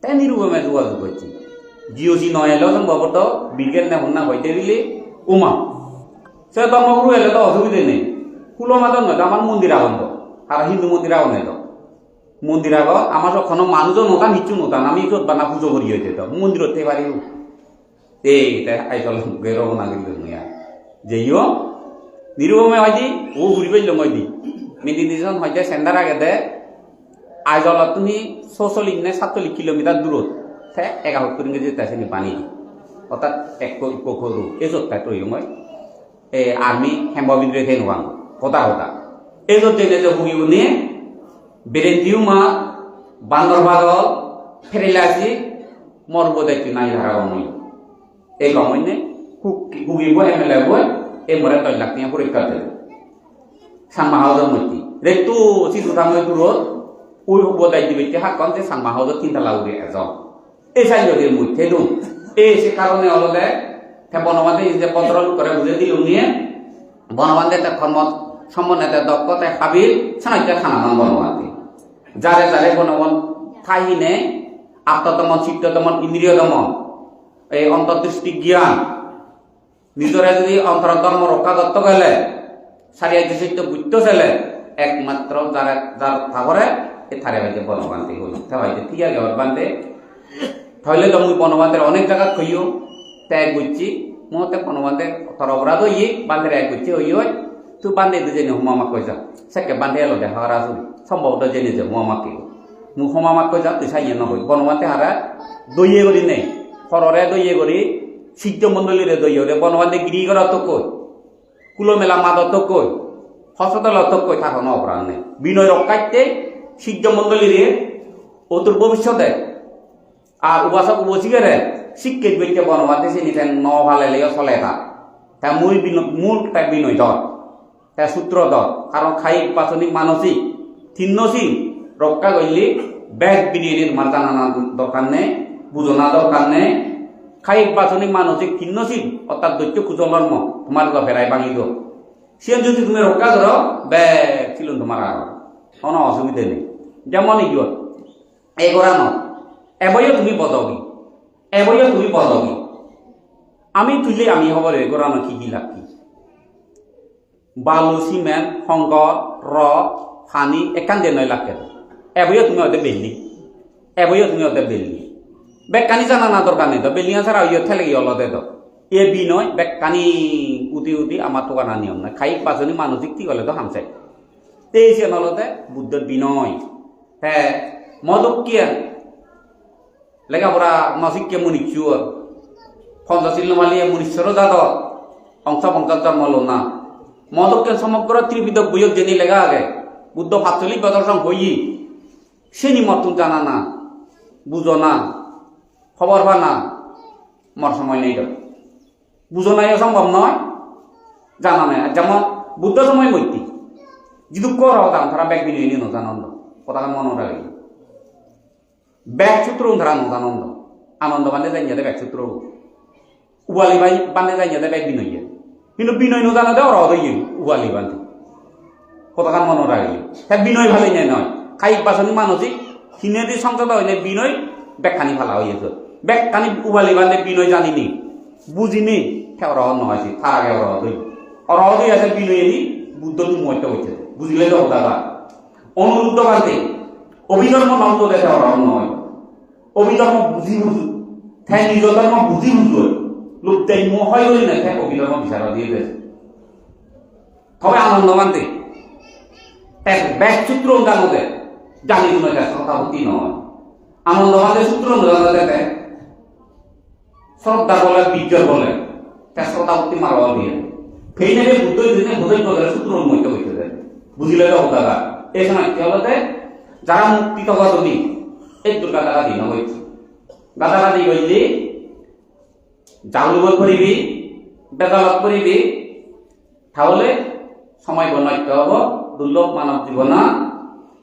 S1: তাই নিরুপমে যোগাযোগ করছি জিওসি নয় এলেও সম্ভবত বিজ্ঞান না হন্না হইতে দিলে উমা সে ধর্মগুরু এলে তো অসুবিধে নেই কুলো মাতন নয় আমার মন্দির আগন্ত আর হিন্দু মন্দির আগ নেই তো মন্দির আগ আমার সব মানুষও নতা নিচু নতা আমি চোদ্দ বানা পুজো করি হইতে তো মন্দিরত থেকে পারি এইটা আইজল রওনা কিন্তু নিয়া যেইও নিরুপমে হয়দি ও ঘুরি পাইল মই দি মেডিটেশন হইতে সেন্টার আগে দে আইজলত তুমি 46 নে 47 কিলোমিটার দূরত 71 কেজি তাইছে পানি অর্থাৎ এক কোখরু এজত তাই তৈরি মই এই আর্মি হেম্ববিদ্রে থে নোয়াং কথা কথা এজত তেনে যে হুই উনি বেরেন্দিউ মা বান্দর বাগল ফেরিলাসি মরবদাইতি নাই ধারা মই এই গমনে হুগি বই এমএলএ বই এই মরে 3 লাখ টাকা পরীক্ষা দেবে সাংমা হাউজের মধ্যে রেতু চিতু থামে দূরত ওই বদাই দিবে হাত কনতে সাংমা হাউজের 3 তালা উড়ে এজন এই সাইজের মধ্যে দু এই সে কারণে হলো দে বনবান্ধে যে কন্ট্রোল করে বুঝে দিল নিয়ে বনবান্ধে কর্মত সম্বন্ধে দক্ষতা হাবিল সানাইতে খানা বনবান্ধে যারে যারে বনবন থাইনে আত্মদমন চিত্তদমন ইন্দ্রিয় দমন এই অন্তর্দৃষ্টি জ্ঞান নিজরে যদি অন্তরধর্ম রক্ষা করতে গেলে সারিয়াইতে সত্য বুঝতে চলে একমাত্র যারা যার থাকরে এ থারে বাইতে বনবান্ধে হল থাইতে ঠিক আছে বান্ধে তাহলে তো মুই বনবান্ধের অনেক জায়গা কইও ত্যাগ করছি মতে বনবান্ধে তরবরাদ হইয়ে বান্ধের এক করছি হই হয় তুই বান্ধে জেনে হুমামা কই যা সেকে বান্ধে এলো দেখা হারা আসুন সম্ভবত জেনে যে হুমামাকে মু হুমামা কই যা তুই সাইয়ে নহই বনবান্ধে হারা দইয়ে করি নেই হররে দইয়ে করি সিদ্ধ মন্ডলীরে দইয়ে রে বনবান্ধে গিরি করা তো কই কুলো মেলা মাদত তো কই হসতল তো কই থাকো না অপরাধ নেই বিনয় রক্ষাইতে সিদ্ধ মন্ডলীরে ও তোর ভবিষ্যতে আর উপাসক উপাসিকেরে শিক্ষিত ব্যক্তি বনবান্ধে চিনিতেন ন ভালে লেগে চলে তা মূল তাই বিনয় দর তা সূত্র দর কারণ খাইক পাচনিক মানসিক থিন্নসিক রক্ষা করলে ব্যাগ বিনিয়ে তোমার জানা দরকার নেই বুঝনা দরকার নেই খাইক পাচনিক মানসিক থিন্নসিক অর্থাৎ দৈত্য কুচলর্ম তোমার তো ফেরাই ভাঙি দো সে যদি তুমি রক্ষা করো ব্যাগ ছিল তোমার আর কোনো অসুবিধা নেই যেমন ইয়ত এগোরা ন এবইও তুমি বদগি এবইও তুমি বদগি আমি তুলে আমি হবরে গোরানো কি লাভ কি বালু সিমেন্ট সংগ র ফানি একান দিয়ে নয় লাখে এবইও তুমি ওদের বেললি এবইও তুমি ওদের বেললি বেকানি জানা না দরকার নেই তো বেলিয়া ছাড়া ইয়ে ঠেলে গিয়ে অলদে তো এ বি নয় বেকানি উতি উতি আমার তো কানা নিয়ম নয় খাই পাঁচজনী মানসিক ঠিক হলে তো হামচাই তেইশে নলতে বুদ্ধের বিনয় হ্যাঁ মদকিয়া লেখাপড়া নসিককে মুনিচুর পঞ্চাশিল মালিয়ে মুনিশ্বর দাদ অংশ পঞ্চাশ জন্ম লো না মদকে সমগ্র ত্রিবিধ বইয়ত জেনে লেখা আগে বুদ্ধ ৪৫ বছর হই সেনি মতন জানা না বুঝো না খবর বা না মর সময় নেই বুঝো নাই সম্ভব নয় জানা নাই যেমন বুদ্ধ সময় মৈত্রী যদি কর দাম তারা ব্যাগ বিনিয়ে নিয়ে নজানন্দ কথা মনে রাখি ব্যাগ সূত্র ধারা নজানন্দ আনন্দ বান্ধে যাই যাতে ব্যাগ সূত্র উবালি বান্ধে যাই যাতে ব্যাগ বিনয় কিন্তু বিনয় নজানো দেওয়া রদ হইয়ে উবালি বান্ধে কথা মনে রাখি হ্যাঁ বিনয় ভালোই নাই নয় খাই বাসনী মানসিক হিনেদি সংসদ হইলে বিনয় ব্যাগখানি ফালা হইয়াছে ব্যাগখানি উবালি বান্ধে বিনয় জানিনি বুঝিনি হ্যাঁ রহদ নহয় তার আগে রহদ হই রহদ হয়ে আছে বিনয় এনি বুদ্ধ তুমি মরতে হচ্ছে বুঝলে তো দাদা অনুরুদ্ধ বান্ধে অভিধর্ম নন্দ দেখে রহদ নয় অভিধর্ম বুঝি বুঝু হ্যাঁ নিজ ধর্ম বুঝি বুঝু লোক তাই হয় বলি না হ্যাঁ অভিধর্ম বিচার দিয়ে দেয় তবে আনন্দ মানতে এক ব্যাগ সূত্র জানোতে জানি তুমি শ্রদ্ধাভক্তি নয় আনন্দ মানতে সূত্র জানাতে শ্রদ্ধা বলে বিজ্ঞর বলে শ্রদ্ধাভক্তি মারবা দিয়ে ফেই নেবে বুদ্ধ দিনে বোধই করে সূত্র মধ্যে হইতে দেয় বুঝলে তো দাদা এই সময় কি হলতে যারা মুক্তি থকা তুমি এই দুর্গা দাদা দিন হয়েছে গাদা দি গইলি জাউলুব করিবি বেদালত করিবি তাহলে সময় বন্যাক্য হব দুর্লভ মানব জীবন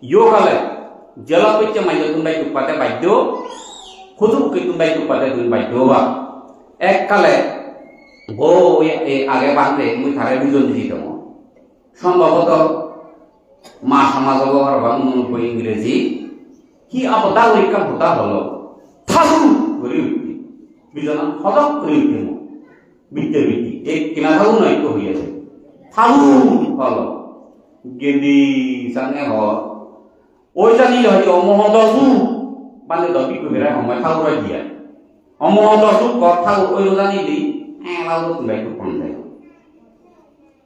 S1: ইয়োকালে জেলত পেছে মাইজ তুমবাই টুপাতে বাধ্য খুচুকি তুমবাই টুপাতে তুমি বাধ্য হবা এককালে বউ আগে বাঁধতে মুই থারে বুঝন দিত সম্ভবত মা সমাজ ব্যবহার বই ইংরেজি কি আপদা ঐক্য ভোতা হলো থাকু করে উঠবি বিজন হদক করে উঠবে বিদ্যে বৃত্তি এই কিনা থাকু নৈক্য হইয়াছে থাকু হলো গেন্দি সামনে হ ওই জানি হয়তো অমহদসু বান্ধে দবি কবিরা সময় থাকুরা দিয়া অমহদসু কথা ওই জানিলি লাউদ তুলাই তো কোন দেয়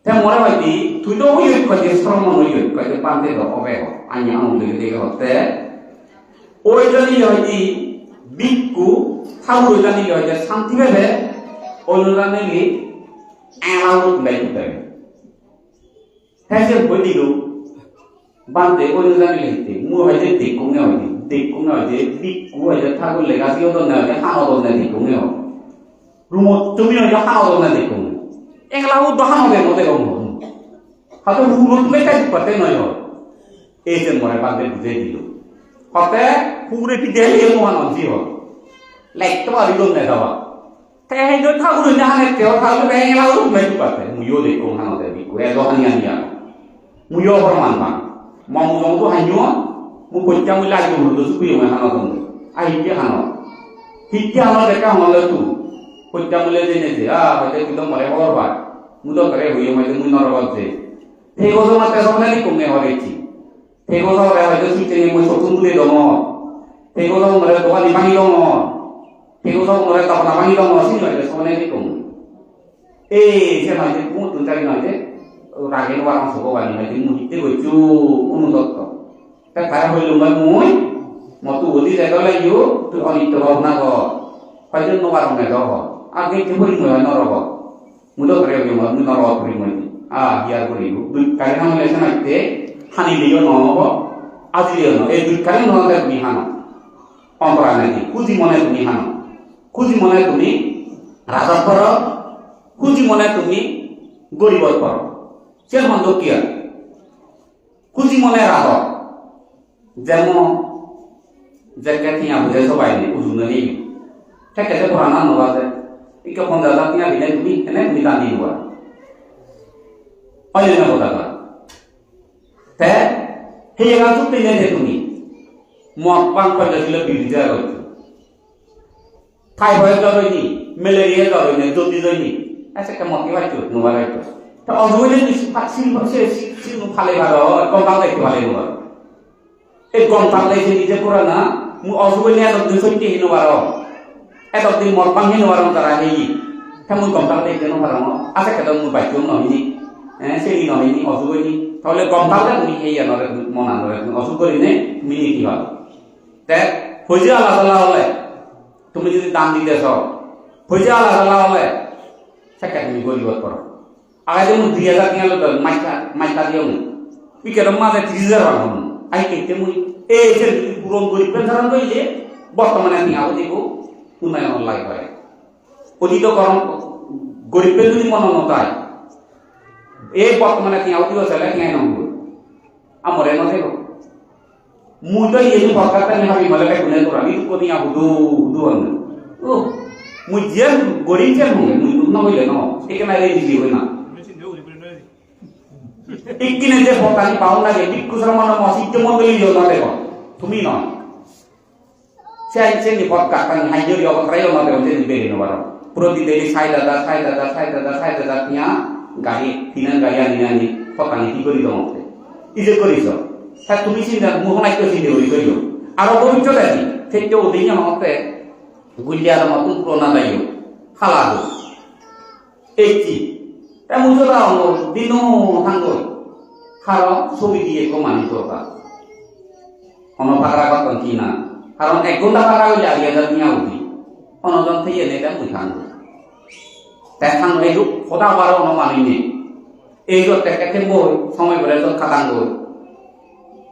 S1: তে মরে হইতি তুই তো ওই কইতে শ্রম নই কইতে পান্তে তো হবে আনি আমু দেখে হতে ওই জানি হইতি বিকু থাকুর জানি হইতে শান্তি ভেবে ওই জানিলি লাউদ তুলাই তো দেয় হ্যাঁ সে বই দিল বান্ধে ওই জানি হইতে মু হইতে দেখুনে হইতে বিকু হইতে থাকুর লেগাসিও তো না হাও তো না দেখুনে হয় rumot তুমি নয় হাও না দেখুন এগুলা উদ্ধান হবে মতে কম হয়তো rumot মেটাই পাতে নয় এই যে মরে বাদে বুঝে দিল হতে পুরে পিতে এর মহান জি হল লাইক তো আর ইদন না দাও তাই এই যে ঠাকুর না হানে তেও ঠাকুর এগুলা উদ্ধান মেটাই পাতে মুইও দেখো হানো দেবি কো এলো হানিয়া মুইও প্রমাণ মা মমু জমতো হাইও মু কইতা মুই লাগি হলো সুকুই মা হানো দন আই কি হানো হিতি হানো দেখা হলো তু কইতা মুলে জেনেছে হয়তো কিন্তু মরে হওয়ার বার মুদো করে হইয়ে হয়তো মুই নরবাদে এই কথা মাতে সবনালি কমে হরেছি এই কথা হরে হয়তো সুইতে মুই সতুন তুলে দম এই কথা মরে দোকানি ভাঙি দম এই কথা মরে তাপনা ভাঙি দম সিনি হয়তো সবনালি কম এই সে হয়তো মু তুন চাই নয় রাগে ওয়ারাম সববানি হয়তো মুহিতে গইছু অনুদত্ত তা তারা হইল মুই মতু ওদি জায়গা লাগিও তুই অনিত্য ভাবনা কর হয়তো নোয়ারম না দাও আগে যে বলি মই নরব মুদো করে গেম মু নরব করি মই হিয়ার করি দুই কারে নাম লেখা নাইতে হানি লিও নহব আজিও ন এই দুই কারে নহলে তুমি হানো অন্তরা নাই খুঁজি মনে তুমি হানো খুঁজি মনে তুমি রাজা কর খুঁজি মনে তুমি গরিবত কর সে মন্দ কি খুঁজি মনে রাজ যেমন জায়গা থিয়া বুঝে সবাই নেই উজুনে নেই ঠিক আছে পুরানা নবাজে ইকে 50,000 টিয়া বিলে তুমি এনে তুমি দান দিব অন্য না কথা তে হেই গান চুক্তি নেই তুমি মদ পান কইলে দিলে বিড়ি দেয়া গইছো থাইরয়েড জ্বর হয়নি ম্যালেরিয়া জ্বর হয়নি জন্ডিস হয়নি আচ্ছা একটা মতি হয়তো নোবার হয়তো তা অজুবলে ফালে ভালো গন্তাল দেখতে ভালো নোবার এই গন্তাল দেখে নিজে করে না অজুবলে এতদিন সত্যি নোবার এতদিন মরপাং নোবার তারা হেই তেমন গন্তাল দেখতে নোবার আচ্ছা কেন মুই বাইক নহয়নি সেই নহয়নি অজুবনি তাহলে গন্তালে তুমি হেই আনরে মন আনরে অজু করি নে মিনি কি ভালো তে হইছে আল্লাহ তাআলা হলে তুমি যদি দান দিতেছ হইছে আল্লাহ তাআলা হলে সেটা তুমি গরিবত করো আগে যেমন 2000 টাকা লোক মাইকা দিও পিকের মাঝে 30,000 বানাবো আই কেটে মুই এই যে পুরন গরিব পেনশন কইলে বর্তমানে আমি আও দিব উন্নয়ন লাই করে অতীত করম গরিব যদি মন নতায় এই বর্তমানে আমি আও দিব চলে নাই নব আমরে ন দেব মুই তো এই সরকারটা নি ভাবি মলে কোনে করা আমি কোনি আবু দুন ও মুই যে গরিব যে মুই ন হইলে ন এখানে এই দিবি হই না ইকিনে যে ভোটানি পাও না যে বিক্ষুসর মন মসজিদ মন্দির দিও না দেখো তুমি নয় সেই নিপদ কাকান হাইজরি অবস্থায় না দেখো যে দিবে নবার প্রতিদিন 60,000 টিয়া গাড়ি কিনা গাড়ি আনি ভোটানি কি করি দমতে এই যে করিস তা তুমি চিন্তা মোহনাই তো চিন্তা করিও আরো পবিত্র দেখি থেকে ওদিন আমাকে গুলিয়ার মতন প্রণা দাইও খালা দো এই কি তেমন তো দিন থাঙ্গল কারণ ছবি দিয়ে কমানি দরকার কোনো ভাড়া কথা কি না কারণ 1 ঘন্টা ভাড়া হইলে 2,000 নিয়ে উঠি অনজন থেকে এনে এটা মুই থাঙ্গ তাই থাঙ্গ এই খোদা বারো মানি নে এই টেকে বই সময় বলে তো খাতাঙ্গ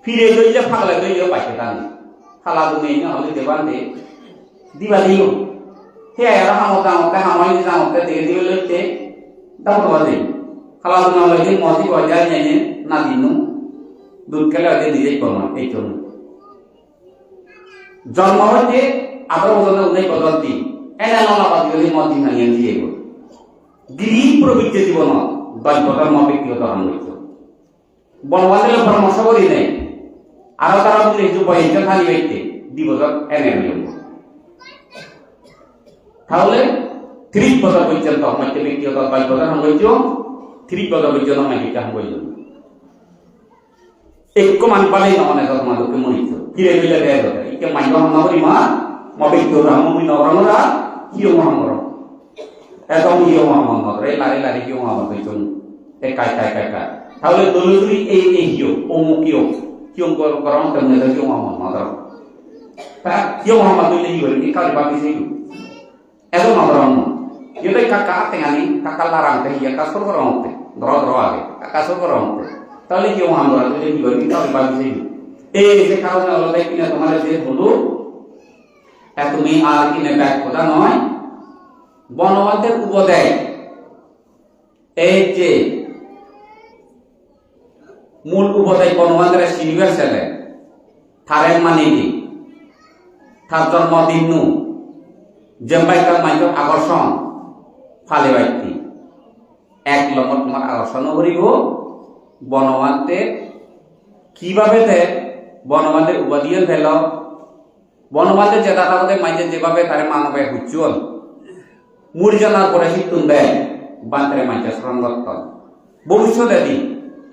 S1: ফিরে দইলে ফাগলে দইলে পাইছে টান খালা তুমি না হলে দেবান দে দিবা দিও হে আর হামতা হামাই জামতে দে দিলে লইতে দাও তো দে খালা তুমি হলে মতি বাজার নেনে না দিনু দুধ খেলে ওদের নিজেই করো এই জন্য জন্ম হইতে 18 বছর উনি পদ্ধতি এনে নলাবাদ যদি মতি ভাঙিয়ে দিয়ে গো গিরি প্রবৃত্তি জীবন দৈবতার ব্যক্তিগত হান হইতো বনবাসীর পরামর্শ করি নাই আরো তারা যদি একটু বয়সে খালি হইতে 2 বছর এনে নিয়ম তাহলে 30 বছর পর্যন্ত মধ্যে ব্যক্তিগত দৈবতার হান হইতো 30 বছর পর্যন্ত মাইকা হান হইতো এক মান পালে না মানে যত মানুষকে মনিত কিরে মিলে দেয় কথা ইকে মাইকা হান নগরি মা ব্যক্তিগত হান মুই নগরমরা কিও মহামর একদম কিও মহামর রে লারে কিও মহামর হইতো এই কাই তাহলে দলুরি এই কিও অমুকিও কিও গরম তেমনে কিও মহামর মাদর তা কিও মহামর হইলে কি বলি কালি বাকি সেই এতো নগরম ইতে কাকা তেঙ্গানি কাকা লারাং তে ইয়া কাসর গরম তে দর আগে কাসর গরম তে তাহলে কিও মহামর হইলে কি বলি কালি বাকি সেই এই যে কারণে আলাদা কিনা তোমার যে হলো তুমি আর কিনে ব্যাগ কথা নয় বনবাদের উপদেয় এই যে মূল উপদেয় বনবাদের সিনিয়র ছেলে থারের মানে কি তার জন্মদিন নু জেম্বাইকার মাইক আকর্ষণ ফালে ব্যক্তি 1 নম্বর তোমার আকর্ষণ করিব বনবাদে কিভাবে দে বনবাদের উপাধিও ফেল বনবাদের যেটা তাদের মাইজে যেভাবে তারে মানবে উজ্জ্বল মুড়ি জানার পরে শিক্ষণ দেয় বান্তরে মাইজে স্মরণ করত ভবিষ্যতে দিন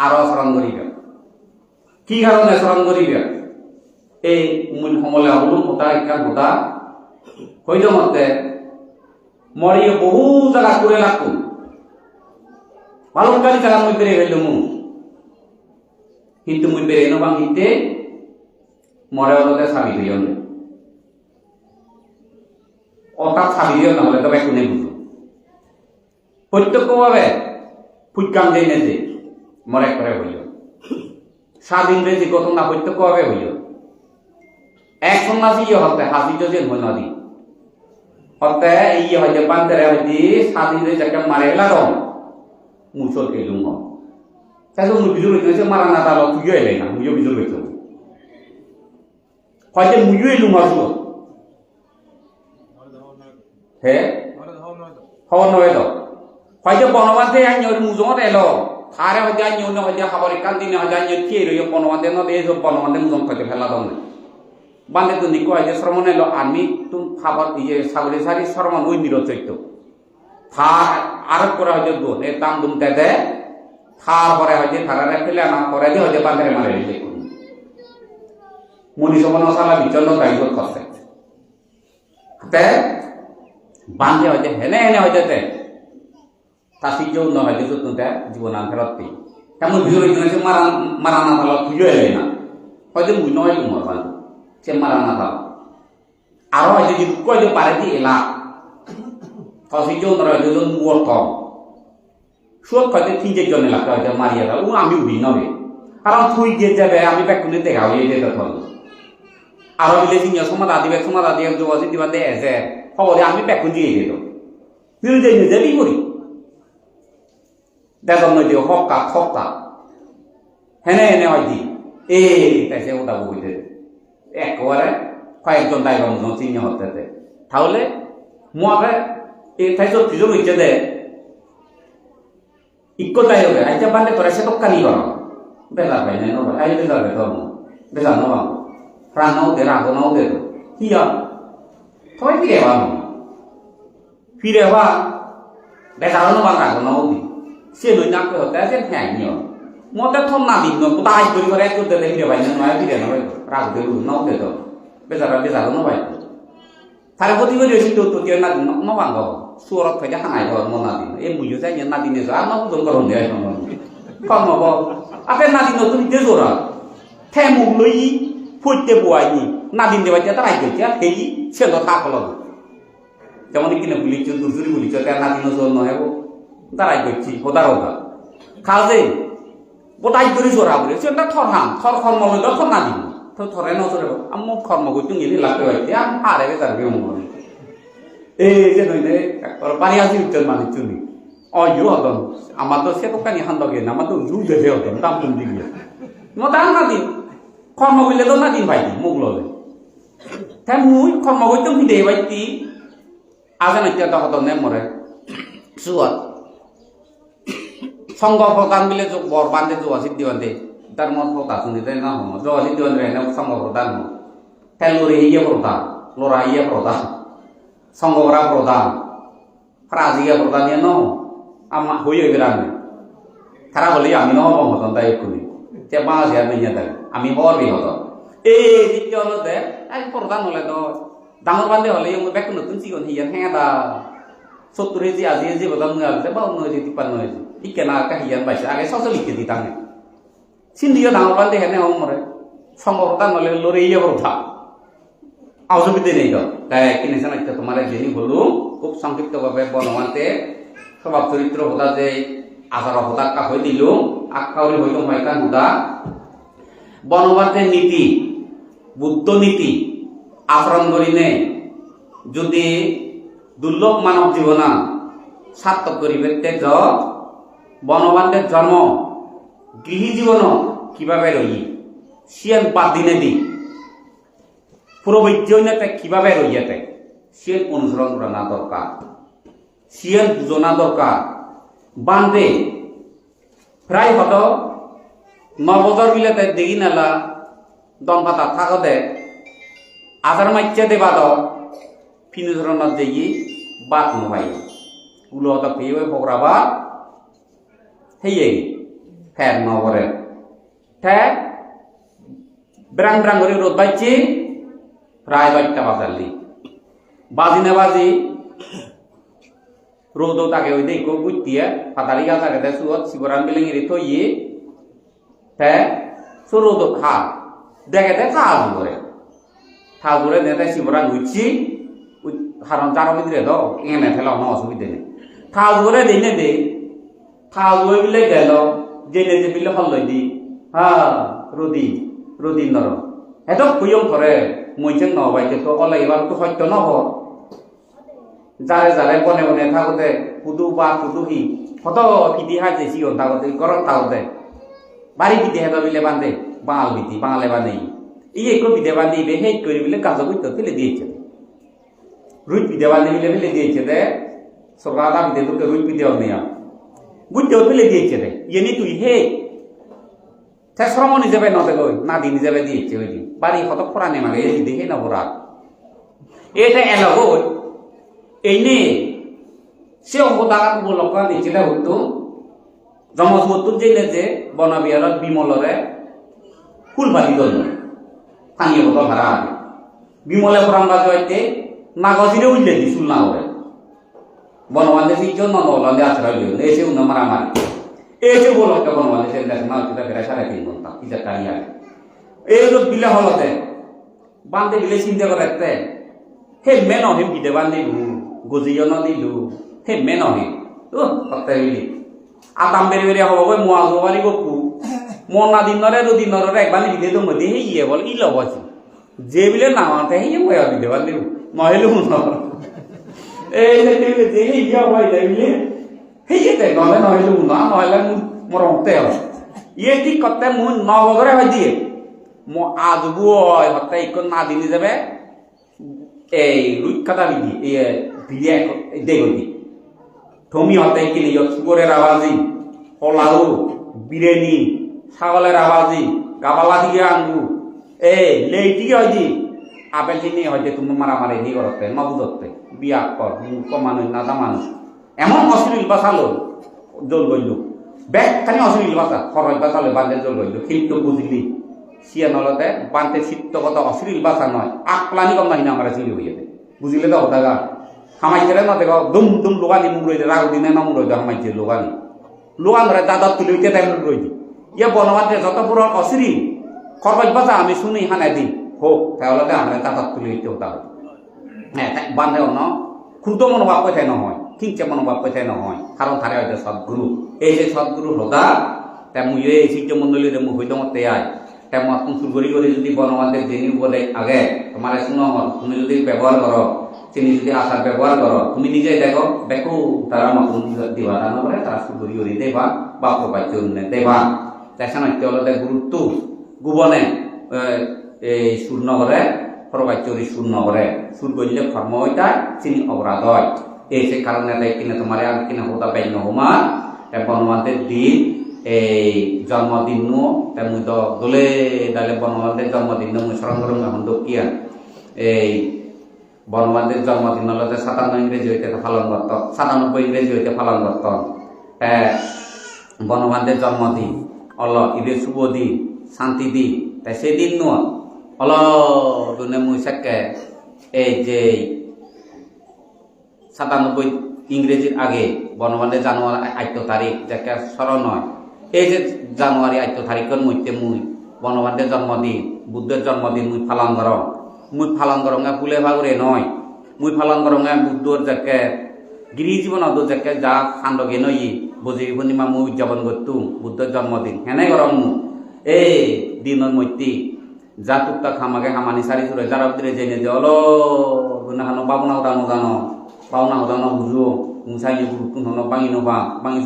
S1: আরো স্মরণ করিবে কি কারণে স্মরণ করিবে এই মূল সমলে হলো মোটা একটা গোটা হইল মতে মরিয়ে বহু জায়গা করে রাখুন ভালোকারী জায়গা মুই বেড়ে গেল কিন্তু মুই বেড়ে নবাং হিতে মরে হলতে সাবি দিও না অর্থাৎ সাবি দিও না হলে তবে কোনে বুঝো প্রত্যক্ষভাবে ফুটকাম দেয় না যে মরে করে হইল স্বাধীন যে ঘটনা প্রত্যক্ষভাবে হইল এক সন্ন্যাসী হতে হাজির যে নদী হতে এই হইতে বান্তরে হইতে স্বাধীন যাকে মারে গেলা রং মুসল খেলুম হ তাই মুই বিজুর হইতে মারা না তার তুইও এলে না মুইও বিজুর হইতে হয়তো মুইও এলুম আসল হে খবর নয় তো হয়তো বনবাদে আইন মুজত এলো থারে হয়তো আইন হয়তো খাবার কান দিনে হয়তো আইন কি রইল বনবাদে নদী বনবাদে মুজন হয়তো ফেলা দম বান্ধে তো নিকো হয় যে শ্রমণ এলো আমি তুমি খাবার ইয়ে সাগরি সারি শ্রমণ ওই নিরচৈত্য থা আরোপ করা হয়েছে গুণ এর দাম দুমতে দেয় থার পরে হয়েছে থারারে ফেলে না করে দিয়ে হয়েছে বান্ধে মারে দিলে মনি সবন সালা বিচন্ন দায়িত্ব করতে তে বান্ধে হয়েছে হেনে হেনে হয়েছে তে তা শিখেও ন হয়েছে তুতে জীবন ফেরত পেয়ে তেমন ভিজুর হয়েছে মারা না ভালো খুঁজে এলে না হয়তো মুই নয় উমর বান্ধব সে মারা না ভালো আরো হয়তো যদি কয়ে পারে দিয়ে এলা শিখেও ন হয়তো মুর কম সুখ হয়তো তিনজের জন্য লাগতে হয়তো মারিয়ে দাও ও আমি উড়ি নবে কারণ তুই যে যাবে আমি ব্যাকুনে দেখা হয়ে যেতে থাকবো আরো বিলে সিনিয় সমাজ আদি যোগাযোগ দিবা দে এসে খবরে আমি ব্যাকুন দিয়ে দিত নিজে নিজে বি করি দেখো নয় দিও হকা হেনে হেনে হয় দি তাইছে ওটা বইতে একবারে কয়েকজন দায়গম চিহ্ন হতে তাহলে মুখে এই তাইছো তিজন হইতে দে ইকো তাই হবে আইটা বান্ধে করে সে তো কানি কর বেলা পাই নাই নয় আই বেলা বে ধর্ম বেলা নয় রাঙাও দে রাগো নাও দে কি আর থই ফিরে হওয়া বেজারও নবা রাগো নাও দি সে নই না কে হতে আছে হ্যাঁ নিও মতে থন না দিন নো তাই করে এক করতে ফিরে পাই না ফিরে নয় রাগ দে নাও দে তো বেজারও নবাই তারে প্রতি করে সিদ্ধ তো দিয়ে না নবাং গো সুরত খাইতে হানাই ঘর মনা দিন এই বুঝো যাই না দিনে যা না বুঝন করন দেয় কর্ম বল আপে না দিন তুমি দে জোরা থে মুখ লই ফুটতে বয়াইনি না দিন দেবাই তার আই গেছে এই সে তো থাকলো যেমন কিনে পুলিশ দুসুরি পুলিশ তার না দিন জোর নয় তারাই করছি হোদার হোদা খাওয়া বোটাই করে জোরা বলে সেটা থর কর্ম লইল থর না দিন তো থরে নজরে আমি কর্ম করছি গেলে লাগতে পারছি আমি হারে বেতার কেউ মনে এই যে নইলে পানি আসি উত্তর মানি চুনি অয়ো হতন আমার তো সে দোকানি হান দগে না আমার তো জু দেবে হতন দাম তুমি দিবি মতো না দিন কর্ম করলে তো না দিন ভাই মুখ ললে তাই মুই কর্ম করতে ভিদে বাইতি আজ না হতন নে মরে সুয়াত সঙ্গ প্রধান মিলে বর বান্ধে জোয়াশি দিবান্ধে তার মত প্রধান শুনিতে না হম জোয়াশি দিবান্ধে সঙ্গ প্রধান হম তাই লড়ে ইয়ে প্রধান লড়া ইয়ে প্রধান সঙ্গরা প্রধান রাজিয়া প্রধান ইয়ে ন আমার হইয়ে বেড়ান খারাপ হলে আমি নহব হতন তাই এক্ষুনি সে বাঁশ আর নিয়ে দেয় আমি হর বি হত এই দ্বিতীয় হলো দে প্রধান হলে তো ডাঙর বান্ধে হলে ব্যাক নতুন চিকন হিয়ান হ্যাঁ দা 70 হেজি আজি হেজি বদাম নয় বা 59 হেজি 53 হেজি ইকে না কা হিয়ান বাইছে আগে 46 কেজি তাঙ্গে সিন্দিও ডাঙর বান্ধে হেনে হম মরে সঙ্গ প্রধান হলে লড়ে ইয়ে প্রধান অসুবিধে নেই তো তাই কিনেছেন একটা তোমার যিনি বলুন খুব সংক্ষিপ্তভাবে বনমানতে স্বভাব চরিত্র হোদা যে আচার হোদা কাহই দিল আকাউরি হইল মাইকান হোদা বনমান্তের নীতি বুদ্ধ নীতি আচরণ করি নে যদি দুর্লভ মানব জীবনা সার্থক করিবে তেজ বনবান্ধের জন্ম গৃহী জীবন কিভাবে রই সিয়ান বাদ দিনে দি পুরোবৈদ্যতে কিভাবে রইয়াতে সিয়ান অনুসরণ করা না দরকার সিয়ান বুঝনা দরকার বান্ধে প্রায় হত 9 বছর বিলাতে দেখি নালা দম পাতা থাকতে আধার মাইচা দেবা দ ফিনু ধরনের দেখি বাদ নবাই উলো হত পেয়ে বকরাবা হেয়ে ফ্যান নগরে ঠে ব্রাং ব্রাং করে রোদ বাইছি প্রায় 2টা বাজালি বাজি না বাজি রোদ তাকে ওই দেখো বুঝতিয়ে পাতালি গাছ আগে সুত শিবরাম বিলেঙ্গি রেখো ইয়ে ঠে সো রোদ খা দেখে দে খা করে ঠাকুরে নেতা শিবরাম বুঝছি কারণ তার ভিতরে তো এনে ফেলা কোনো অসুবিধা নেই ঠাকুরে দিনে দে ঠাকুরে বিলে গেল জেনে যে বিলে হল দি হ্যাঁ রদি নর এত কুয়ং করে মইছেন নবাইতে তো অলে এবার তো সত্য নহ যারে যারে বনে বনে থাকতে পুদু বা পুদুহি কত ইতিহাস যেছি থাকতে গরম থাকতে বাড়ি বিধে হেদ বিলে বান্ধে বাঙাল বিধি বাঙালে বান্ধে এই একটু বিধে বান্ধে ইবে হেট করে বিলে কাজ করতে ফেলে দিয়েছে রুই বিধে বান্ধে বিলে ফেলে দিয়েছে দে সরকার বিধে তোকে রুই বিধে নেয়া বুঝতেও ফেলে দিয়েছে রে ইয়ে তুই হে শ্রম নিজেবে নদে গই না দিন নিজেবে দিয়েছে ওই দিন বাড়ি কত পুরানি মানে এই দেখে না বরাত এটা এলাগো এই নে সে অবদান উপলক্ষ নিচেটা হতো জমজবতুর জেলে যে বনবিহারত বিমলরে ফুলবাড়ি দল স্থানীয় বত ভাড়া আগে বিমলে ফরাঙ্গা জয়তে নাগজিরে উল্লে দিছিল না হবে বনবান্ধে সিজন নলন্দে আশ্রয় দিল এসে উন্ন মারামারি এসে উপলক্ষে বনবান্ধে সে দেখে না সেটা ফেরা 3.5 ঘন্টা ইজার টানিয়া এই লোক বিলে হলতে বান্ধে বিলে চিন্তা করে রাখতে হে মেন হে বিদে বান্ধিলু গজিও নদিলু হে মেন হে ও কত বিলি আতাম বেরি বেরি হব গো মোয়া জবারি গপু মনা দিনরে রদি নরে একবার বিদে তো মধ্যে হে ইয়ে বল ইল বসি যে বিলে নামাতে হে ময়া বিদে বান্ধিলু নহেলু ন এই যে হে ইয়া হয় যাইলে হে ইতে নলে নহেলু না নহেলে মরমতে হয় ইয়ে ঠিক করতে মু নবগরে হয় দিয়ে মো আজবু হয় হতে ইকন না দিনি যাবে এই রুইখাতা বিধি ভিড়ে দেখি থমি হতে কিনে সুগরের আওয়াজি পোলাও বিরিয়ানি ছাগলের আওয়াজি গাবালা থেকে আনবু লেইটি হয় দি আপেল কিনে হয়তো তুমি মারামারি নি করতে নবুদত্তে বিয়া কর মানুষ নাদা মানুষ এমন অশ্লীল বাসালো জল গইল ব্যাগখানি অশ্লীল বাসা খরচ বাসালে বান্ধে জল গইল কিন্তু বুঝলি সিয়া নলতে বান্তে চিত্তগত অশ্লীল বাসা নয় আকলানি কম নাহি না আমার চিলি হইয়া বুঝিলে তো হতা গা হামাইছে না দেখো দুম দুম লোকানি মুড়ই রাগ দিনে না মুড়ই হামাইছে লোকানি লোকান ধরে দাদা তুলি উঠে তাই রই দি ইয়ে বনবাদে যত পুরো অশ্লীল খরচ বাসা আমি শুনি হানাই দিই হোক তাহলে আমরা দাদা তুলি উঠতে হতা হ্যাঁ বান্ধে অন্য ক্ষুদ্র মনোভাব কোথায় নহয় কিংচে মনোভাব কোথায় নহয় কারণ তারে হয়তো সদ্গুরু এই যে সদ্গুরু হতা তা মুই এই শিষ্য মন্ডলীরে মুই হইতে মতে আয় তেমন চুর করি যদি বনবান্ধের যিনি উপদে আগে তোমার শুনো তুমি যদি ব্যবহার করো তিনি যদি আশার ব্যবহার করো তুমি নিজে দেখো দেখো তারা নতুন দিবা দান করে তারা চুর করি দেবা বা প্রবাচ্য দেবা দেখা নয় হলে গুরুত্ব গুবনে এই সুর নগরে প্রবাচ্যরি সুর নগরে সুর করলে কর্ম হইতা চিনি অপরাধ হয় এই সে কারণে কিনে তোমার আর কিনা হতা পাই নহমা বনবান্ধের দিন এই জন্মদিন মুই তো দোলে দালে বনবান্ধের জন্মদিন মুই স্মরণ করুন এখন দক্ষিয়া এই বনবান্ধের জন্মদিন হলে 57 ইংরেজি হইতে পালন করত 97 ইংরেজি হইতে পালন করত বনবান্ধের জন্মদিন অল ঈদের শুভ দিন শান্তি দিন তাই সেদিন অল দুনে মুই সাকে এই যে 97 ইংরেজির আগে বনবান্ধের জানুয়ারি 8 তারিখ যাকে স্মরণ হয় এই যে জানুয়ারি 8 তারিখের মধ্যে মুই বনবান্ধের জন্মদিন বুদ্ধের জন্মদিন মুই পালন করং মুই পালন করঙ্গা ফুলে ভাগুরে নয় মুই পালন করঙ্গা বুদ্ধর যাকে গিরি জীবন যাকে যা খান্ডগে নই বজি পূর্ণিমা মুই উদযাপন করতুম বুদ্ধের জন্মদিন হেনে করং মু এই দিনের মধ্যে যা টুকটা খামাকে খামানি সারি চুরে যারা ভিতরে জেনে যে অল গুনাহানো পাবনা হতানো জানো পাওনা হতানো বুঝো মুসাই গুরুত্ব হনো বাঙি নবা বাঙি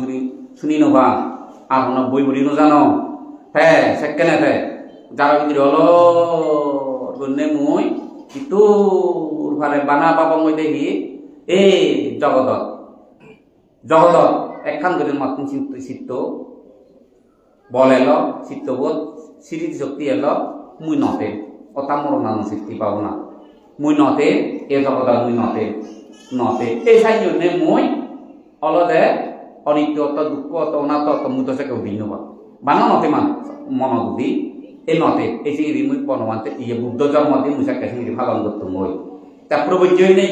S1: শুনি নবা আর হনো বই বড়ি জানো হ্যাঁ সেকেন্ডে যারা ভিতরে হলো গন্যে মুই কিন্তু ফালে বানা পাবা মই দেখি এই জগতত একখান করে মাতুন চিত্ত বল এলো চিত্তবোধ স্মৃতি শক্তি এলো মুই নতে অতা মরণানো সৃষ্টি পাবো না মুই নতে এ জগত মুই নতে এই সাই জন্যে মুই অলদে অনিত্য দুঃখ অনাত মুই তো সেকে ভিন্ন বানা নতে মন বুদ্ধি এই নতে এই চিংড়ি মুই বনবান্তে ইয়ে বুদ্ধ জন্মদিন মুই সাকে চিংড়ি পালন করতো মই তা প্রবজ্জই নেই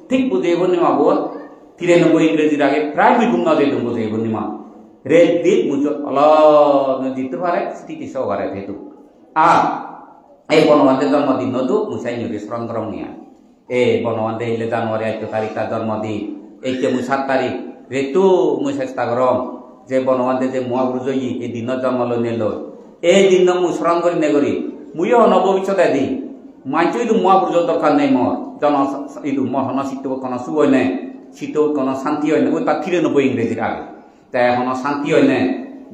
S1: ঠিক বুঝে পূর্ণিমা বোধ 93 ইংরেজির আগে প্রায় মুই ঘুম না যেতাম বুঝে পূর্ণিমা রেল দিক মুই অলদ দিতে পারে স্থিতি সহকারে যেত আর এই বনবান্ধের জন্মদিন নদু মুসাই নিয়ে স্মরণ করং নিয়া এই বনবান্ধে হইলে জানুয়ারি 8 তারিখ তার জন্মদিন এইতে মুই 7 তারিখ রেতু মুই চেষ্টা করম যে বনবান্ধে যে মহাপুরুষই এই দিনের জন্ম নিল এই দিন মুই স্মরণ করি নে করি মুইও নববিচ্ছতে দিই মানছি তো মহাপুরুষ দরকার নেই মোর জন এইটো মোর হন চিত্ত কোনো শুভই নাই চিত্ত কোনো শান্তি হয় না ওই তার 93 ইংরেজির আগে তাই এখন শান্তি হয় না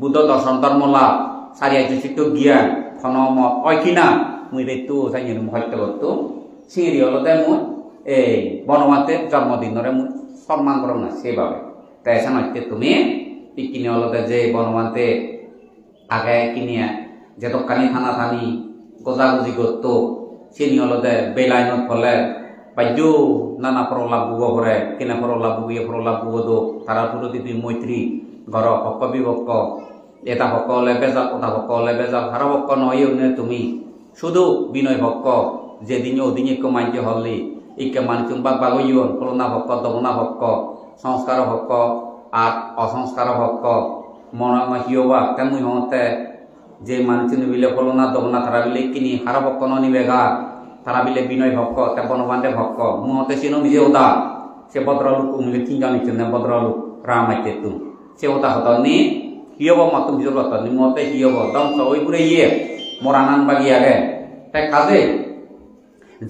S1: বুদ্ধ দর্শন ধর্ম লাভ সারিয়াইছে চিত্ত জ্ঞান খন মত হয় কিনা মুই রেতু যাই হত্য করতো চিংড়ি হলতে মুই এই বনমাতে জন্মদিনরে মুই সম্মান করম না সেভাবে তাই সানাইতে তুমি কিনে হলতে যে বনমাতে আগে কিনিয়া যে দোকানি থানা থানি গজাগজি করতো চিনি হলদে বেলাইনত ফলে বাদ্য নানা ফরলাভ বুগো ভরে কিনা ফরলাভ বুগিয়ে ফরলাভ বুগো দো তারা পুরোতি তুই মৈত্রী ঘর হক বিভক্ত এটা হক হলে বেজাল ওটা হক হলে বেজাল হারা হক নয় নে তুমি শুধু বিনয় ভক্ক যেদিন ওদিন একটু মানতে হলি ইকে মানচুম বাগ বাগইয় করোনা ভক্ক দমনা ভক্ক সংস্কার ভক্ক আর অসংস্কার ভক্ক মন হিওবা তেমনি হতে যে মানচুন বিলে করোনা দমনা তারা বিলে কিনি হারা ভক্ক নিবেগা তারা বিলে বিনয় ভক্ক তে বনবান্ধে ভক্ক মুহতে সিনো নিজে ওদা সে ভদ্রলোক উমলে কি জানিছেন না ভদ্রলোক রামাইতে তুম সে ওদা হতনি হিয়ব মাতুম হিজল হতনি মতে হিয়ব দম ওইপুরে ইয়ে মরানান বাগি আগে তাই কাজে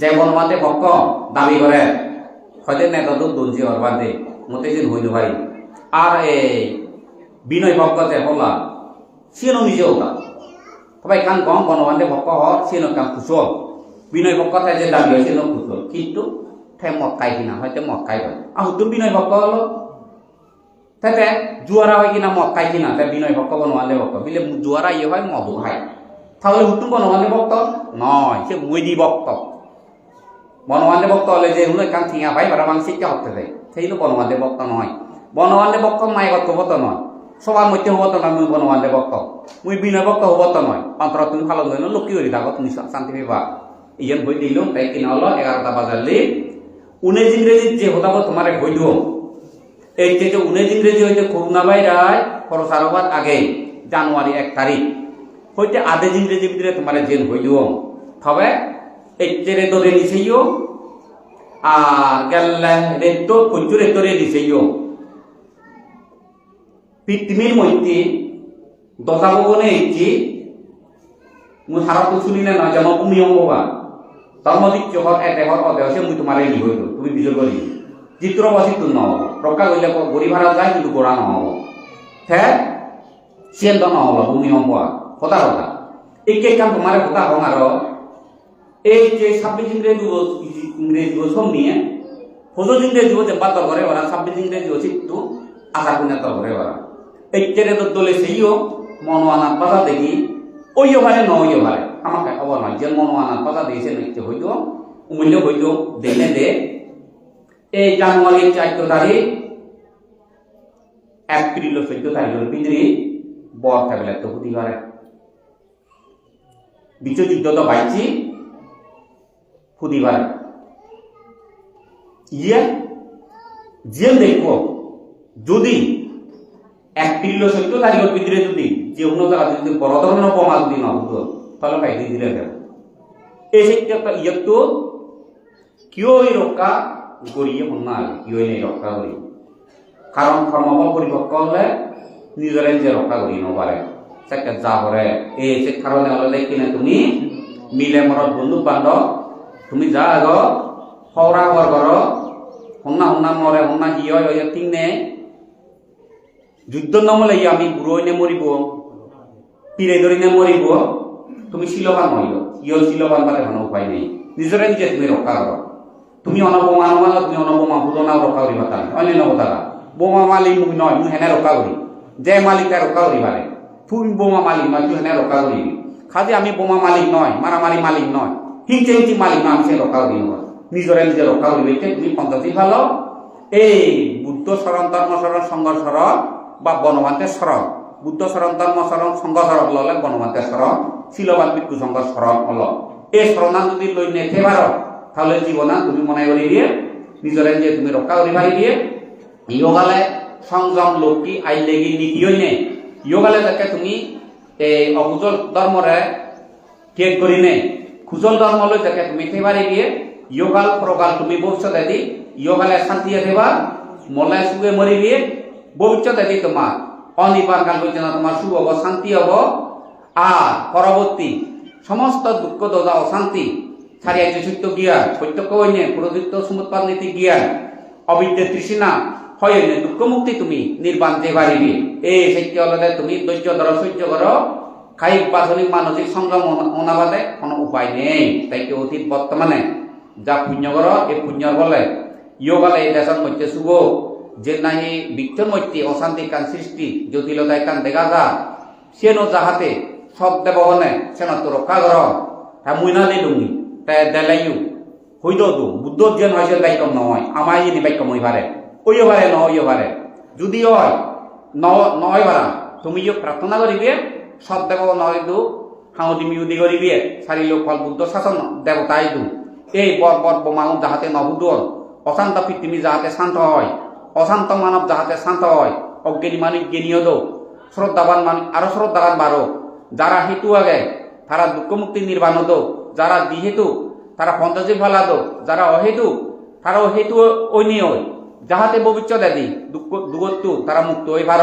S1: যে বনবান্ধে ভক্ক দাবি করে হয়তো নেতা তো দলছি ওর বান্ধে মতে যেন হইল ভাই আর এই বিনয় ভক্ক যে হলা সিনো নিজে ওদা সবাই খান কম বনবান্ধে ভক্ক হর সিনো কাম কুশল বিনয় ভক্ক থাকে যে দাবি হয়েছে কুশল কিন্তু ঠে মক্কাই কিনা হয়তো মক্কাই হয় আর হুতুম বিনয় ভক্ক হলো তাতে জুয়ারা হয় কিনা মক্কাই কিনা তাই বিনয় ভক্ক বনবান্ধে ভক্ত বিলে জুয়ারা ইয়ে হয় মধু হয় তাহলে হুতুম বনবান্ধে ভক্ত নয় সে মৈদি ভক্ত বনবান্ধে ভক্ত হলে যে হুলো কান ঠিঙা ভাই বারা বাং শিক্ষা হতে যায় সেই তো বনবান্ধে ভক্ত নয় বনবান্ধে ভক্ত মায়ের হব তো নয় সবার মধ্যে হব তো নয় মুই বনবান্ধে ভক্ত মুই বিনয় ভক্ত হব তো নয় অন্তর তুমি ভালো নয় লক্ষ্মী হরি থাকো তুমি শান্তি পাবা ইয়ান বই দিল তাই কিনা হলো 11টা বাজারলি 19 ইংরেজি যে হতাব তোমার হইল এই যে 19 ইংরেজি হইতে করোনা ভাইরাস প্রচার হওয়ার আগে জানুয়ারি 1 তারিখ হইতে আধে ইংরেজি ভিতরে তোমার জেন হইল তবে এচেরে দরে নিছেইও আর গেলে রেতো কঞ্চুরে দরে নিছেইও পৃথিবীর মধ্যে দশাবনে ইচ্ছি মুই হারাত শুনি না নয় যেন তুমি অঙ্গবা ধর্মদিক হর এতে হর অদেহ সে মুই তোমার নি হইল তুমি বিজয় করি চিত্র বসিত নহব প্রকা হইলে গড়ি ভাড়া যায় কিন্তু গোড়া নহব হ্যাঁ সিয়েন্ত নহব ভূমি হম্বা হতা হতা এই কে কাম তোমার হতা হং আর এই যে 26 ইংরেজি সব নিয়ে ফজল ইংরেজি যে বাতর করে ওরা 26 ইংরেজি চিত্তু আশা গুণে তর করে ওরা এই চেরে তো দলে সেইও মনোয়ানার পাতা দেখি ওইও ভারে নইও ভারে আমাকে খবর নয় যে মনোয়ানার পাতা দিয়েছে নিতে হইতো মূল্য হইতো দেখলে দে এই জানুয়ারি 4 তারিখ এপ্রিল 14 তারিখের ভিতরে বর থাকলে তো হতে পারে বিশ্বযুদ্ধ তো বাইছি হতে পারে ইয়ে যে দেখো যদি এপ্রিল 14 তারিখের ভিতরে যদি যে অন্য জায়গা যদি বড় ধরনের বোমা যদি না হতো তাহলে বাইরে দিলে দেব এই একটা ইয়ে তো কিয় রক্ষা গড়িয়ে না কিয় নেই রক্ষা করি কারণ ধর্মবল পরিপক্ক হলে নিজের যে রক্ষা করি নবারে সেটা যা করে এই সে কারণে হলে কিনা তুমি মিলে মরত বন্ধু বান্ধব তুমি যা আগ হওয়া হওয়ার ঘর হন্না হন্না মরে হন্না হিয় ঠিক নে যুদ্ধ নমলে আমি বুড়ো নে মরিব পিড়ে ধরি নে মরিব তুমি শিলবান হইল ইয় শিলবান বাদে কোনো উপায় নেই নিজরে নিজে তুমি রক্ষা করো তুমি অনবোমা নমালো তুমি অনবোমা ভুলনাও রক্ষা করিবা তাই অন্য কথা বোমা মালিক মুই নয় মুই হেনে রক্ষা করি যে মালিক তাই রক্ষা করি পারে তুমি বোমা মালিক নয় তুই হেনে রক্ষা করি খালি আমি বোমা মালিক নয় মারামারি মালিক নয় হিংচে হিংচি মালিক নয় আমি সে রক্ষা করি নয় নিজরে নিজে রক্ষা করিবে তুমি পঞ্চাশি ভালো এই বুদ্ধ শরণ ধর্ম শরণ সংঘ শরণ বা বনমান্তের শরণ বুদ্ধ শরণ ধর্ম শরণ সংঘ শরণ ললে বনমান্তের শরণ শিলবান ভিক্ষু সংঘ শরণ হল এই শরণা যদি লই নেতে পারো তাহলে জীবনা তুমি মনে করি দিয়ে নিজরে যে তুমি রক্ষা করি পারি দিয়ে ইয়োগালে সংযম লোকটি আইলেগি নীতি হইনে ইয়োগালে যাকে তুমি এই অকুশল ধর্মরে ত্যাগ করি নে কুশল ধর্ম লই যাকে তুমি থেবারি দিয়ে ইয়োগাল প্রকাল তুমি ভবিষ্যৎ দি ইয়োগালে শান্তি দেবা মলে সুগে মরি দিয়ে ভবিষ্যৎ দি তোমার অনিবার কাল পর্যন্ত তোমার শুভ হব শান্তি হব আর পরবর্তী সমস্ত দুঃখ দোষা অশান্তি ছাড়িয়ে সত্য জ্ঞান সত্য কইনে প্রদীপ্ত সমুৎপাদ নীতি জ্ঞান অবিদ্যা তৃষ্ণা হয় দুঃখ মুক্তি তুমি নির্বাণ যে পারিবি এই সত্য হলে তুমি ধৈর্য ধরো সহ্য করো কায়িক বাচনিক মানসিক সংগ্রাম অনাবাদে কোনো উপায় নেই তাই কি অতীত বর্তমানে যা পুণ্য করো এই পুণ্যর বলে ইয়োগালে এই দেশের মধ্যে শুভ যে নাহি বিক্ষর মধ্যে অশান্তি কান সৃষ্টি জটিলতায় কান দেখা যা সেন যাহাতে সব দেবনে সেন তো রক্ষা কর হ্যাঁ মুই না দিলুমি তাই দেলাইও হইল দু বুদ্ধ যেন হয়েছে বাইকম নয় আমায় যিনি বাইকম হই পারে ওইও পারে ন ওইও পারে যদি হয় নয় বারা তুমি প্রার্থনা করিবে সব দেব নয় দু হাউদি মিউদি করিবে সারি লোক ফল বুদ্ধ শাসন দেবতাই দু এই বর বর মানব যাহাতে নবুদল অশান্ত পৃথিবী যাহাতে শান্ত হয় অশান্ত মানব যাহাতে শান্ত হয় অজ্ঞানী মানুষ জ্ঞানীয় দো শ্রদ্ধাবান মানুষ আরো শ্রদ্ধাবান বারো যারা হেতু আগে তারা দুঃখ মুক্তি নির্বাণ দো যারা দিহেতু তারা ফন্তজি ফেলা দো যারা অহেতু তারা অহেতু ঐনিয় যাহাতে ভবিষ্যৎ আদি দুঃখ দুগত্তু তারা মুক্ত হয়ে পার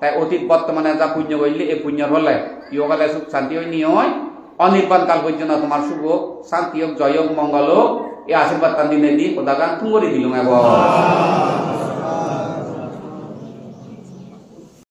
S1: তাই অতীত বর্তমানে যা পুণ্য করলে এই পুণ্যর হলে ইহকালে সুখ শান্তি হয়ে নিয়ে হয় অনির্বাণ কাল পর্যন্ত তোমার শুভ শান্তি হোক জয় হোক মঙ্গল হোক এই আশীর্বাদ তান দিনে দি ওদাগান তুমি করে দিলুম এবার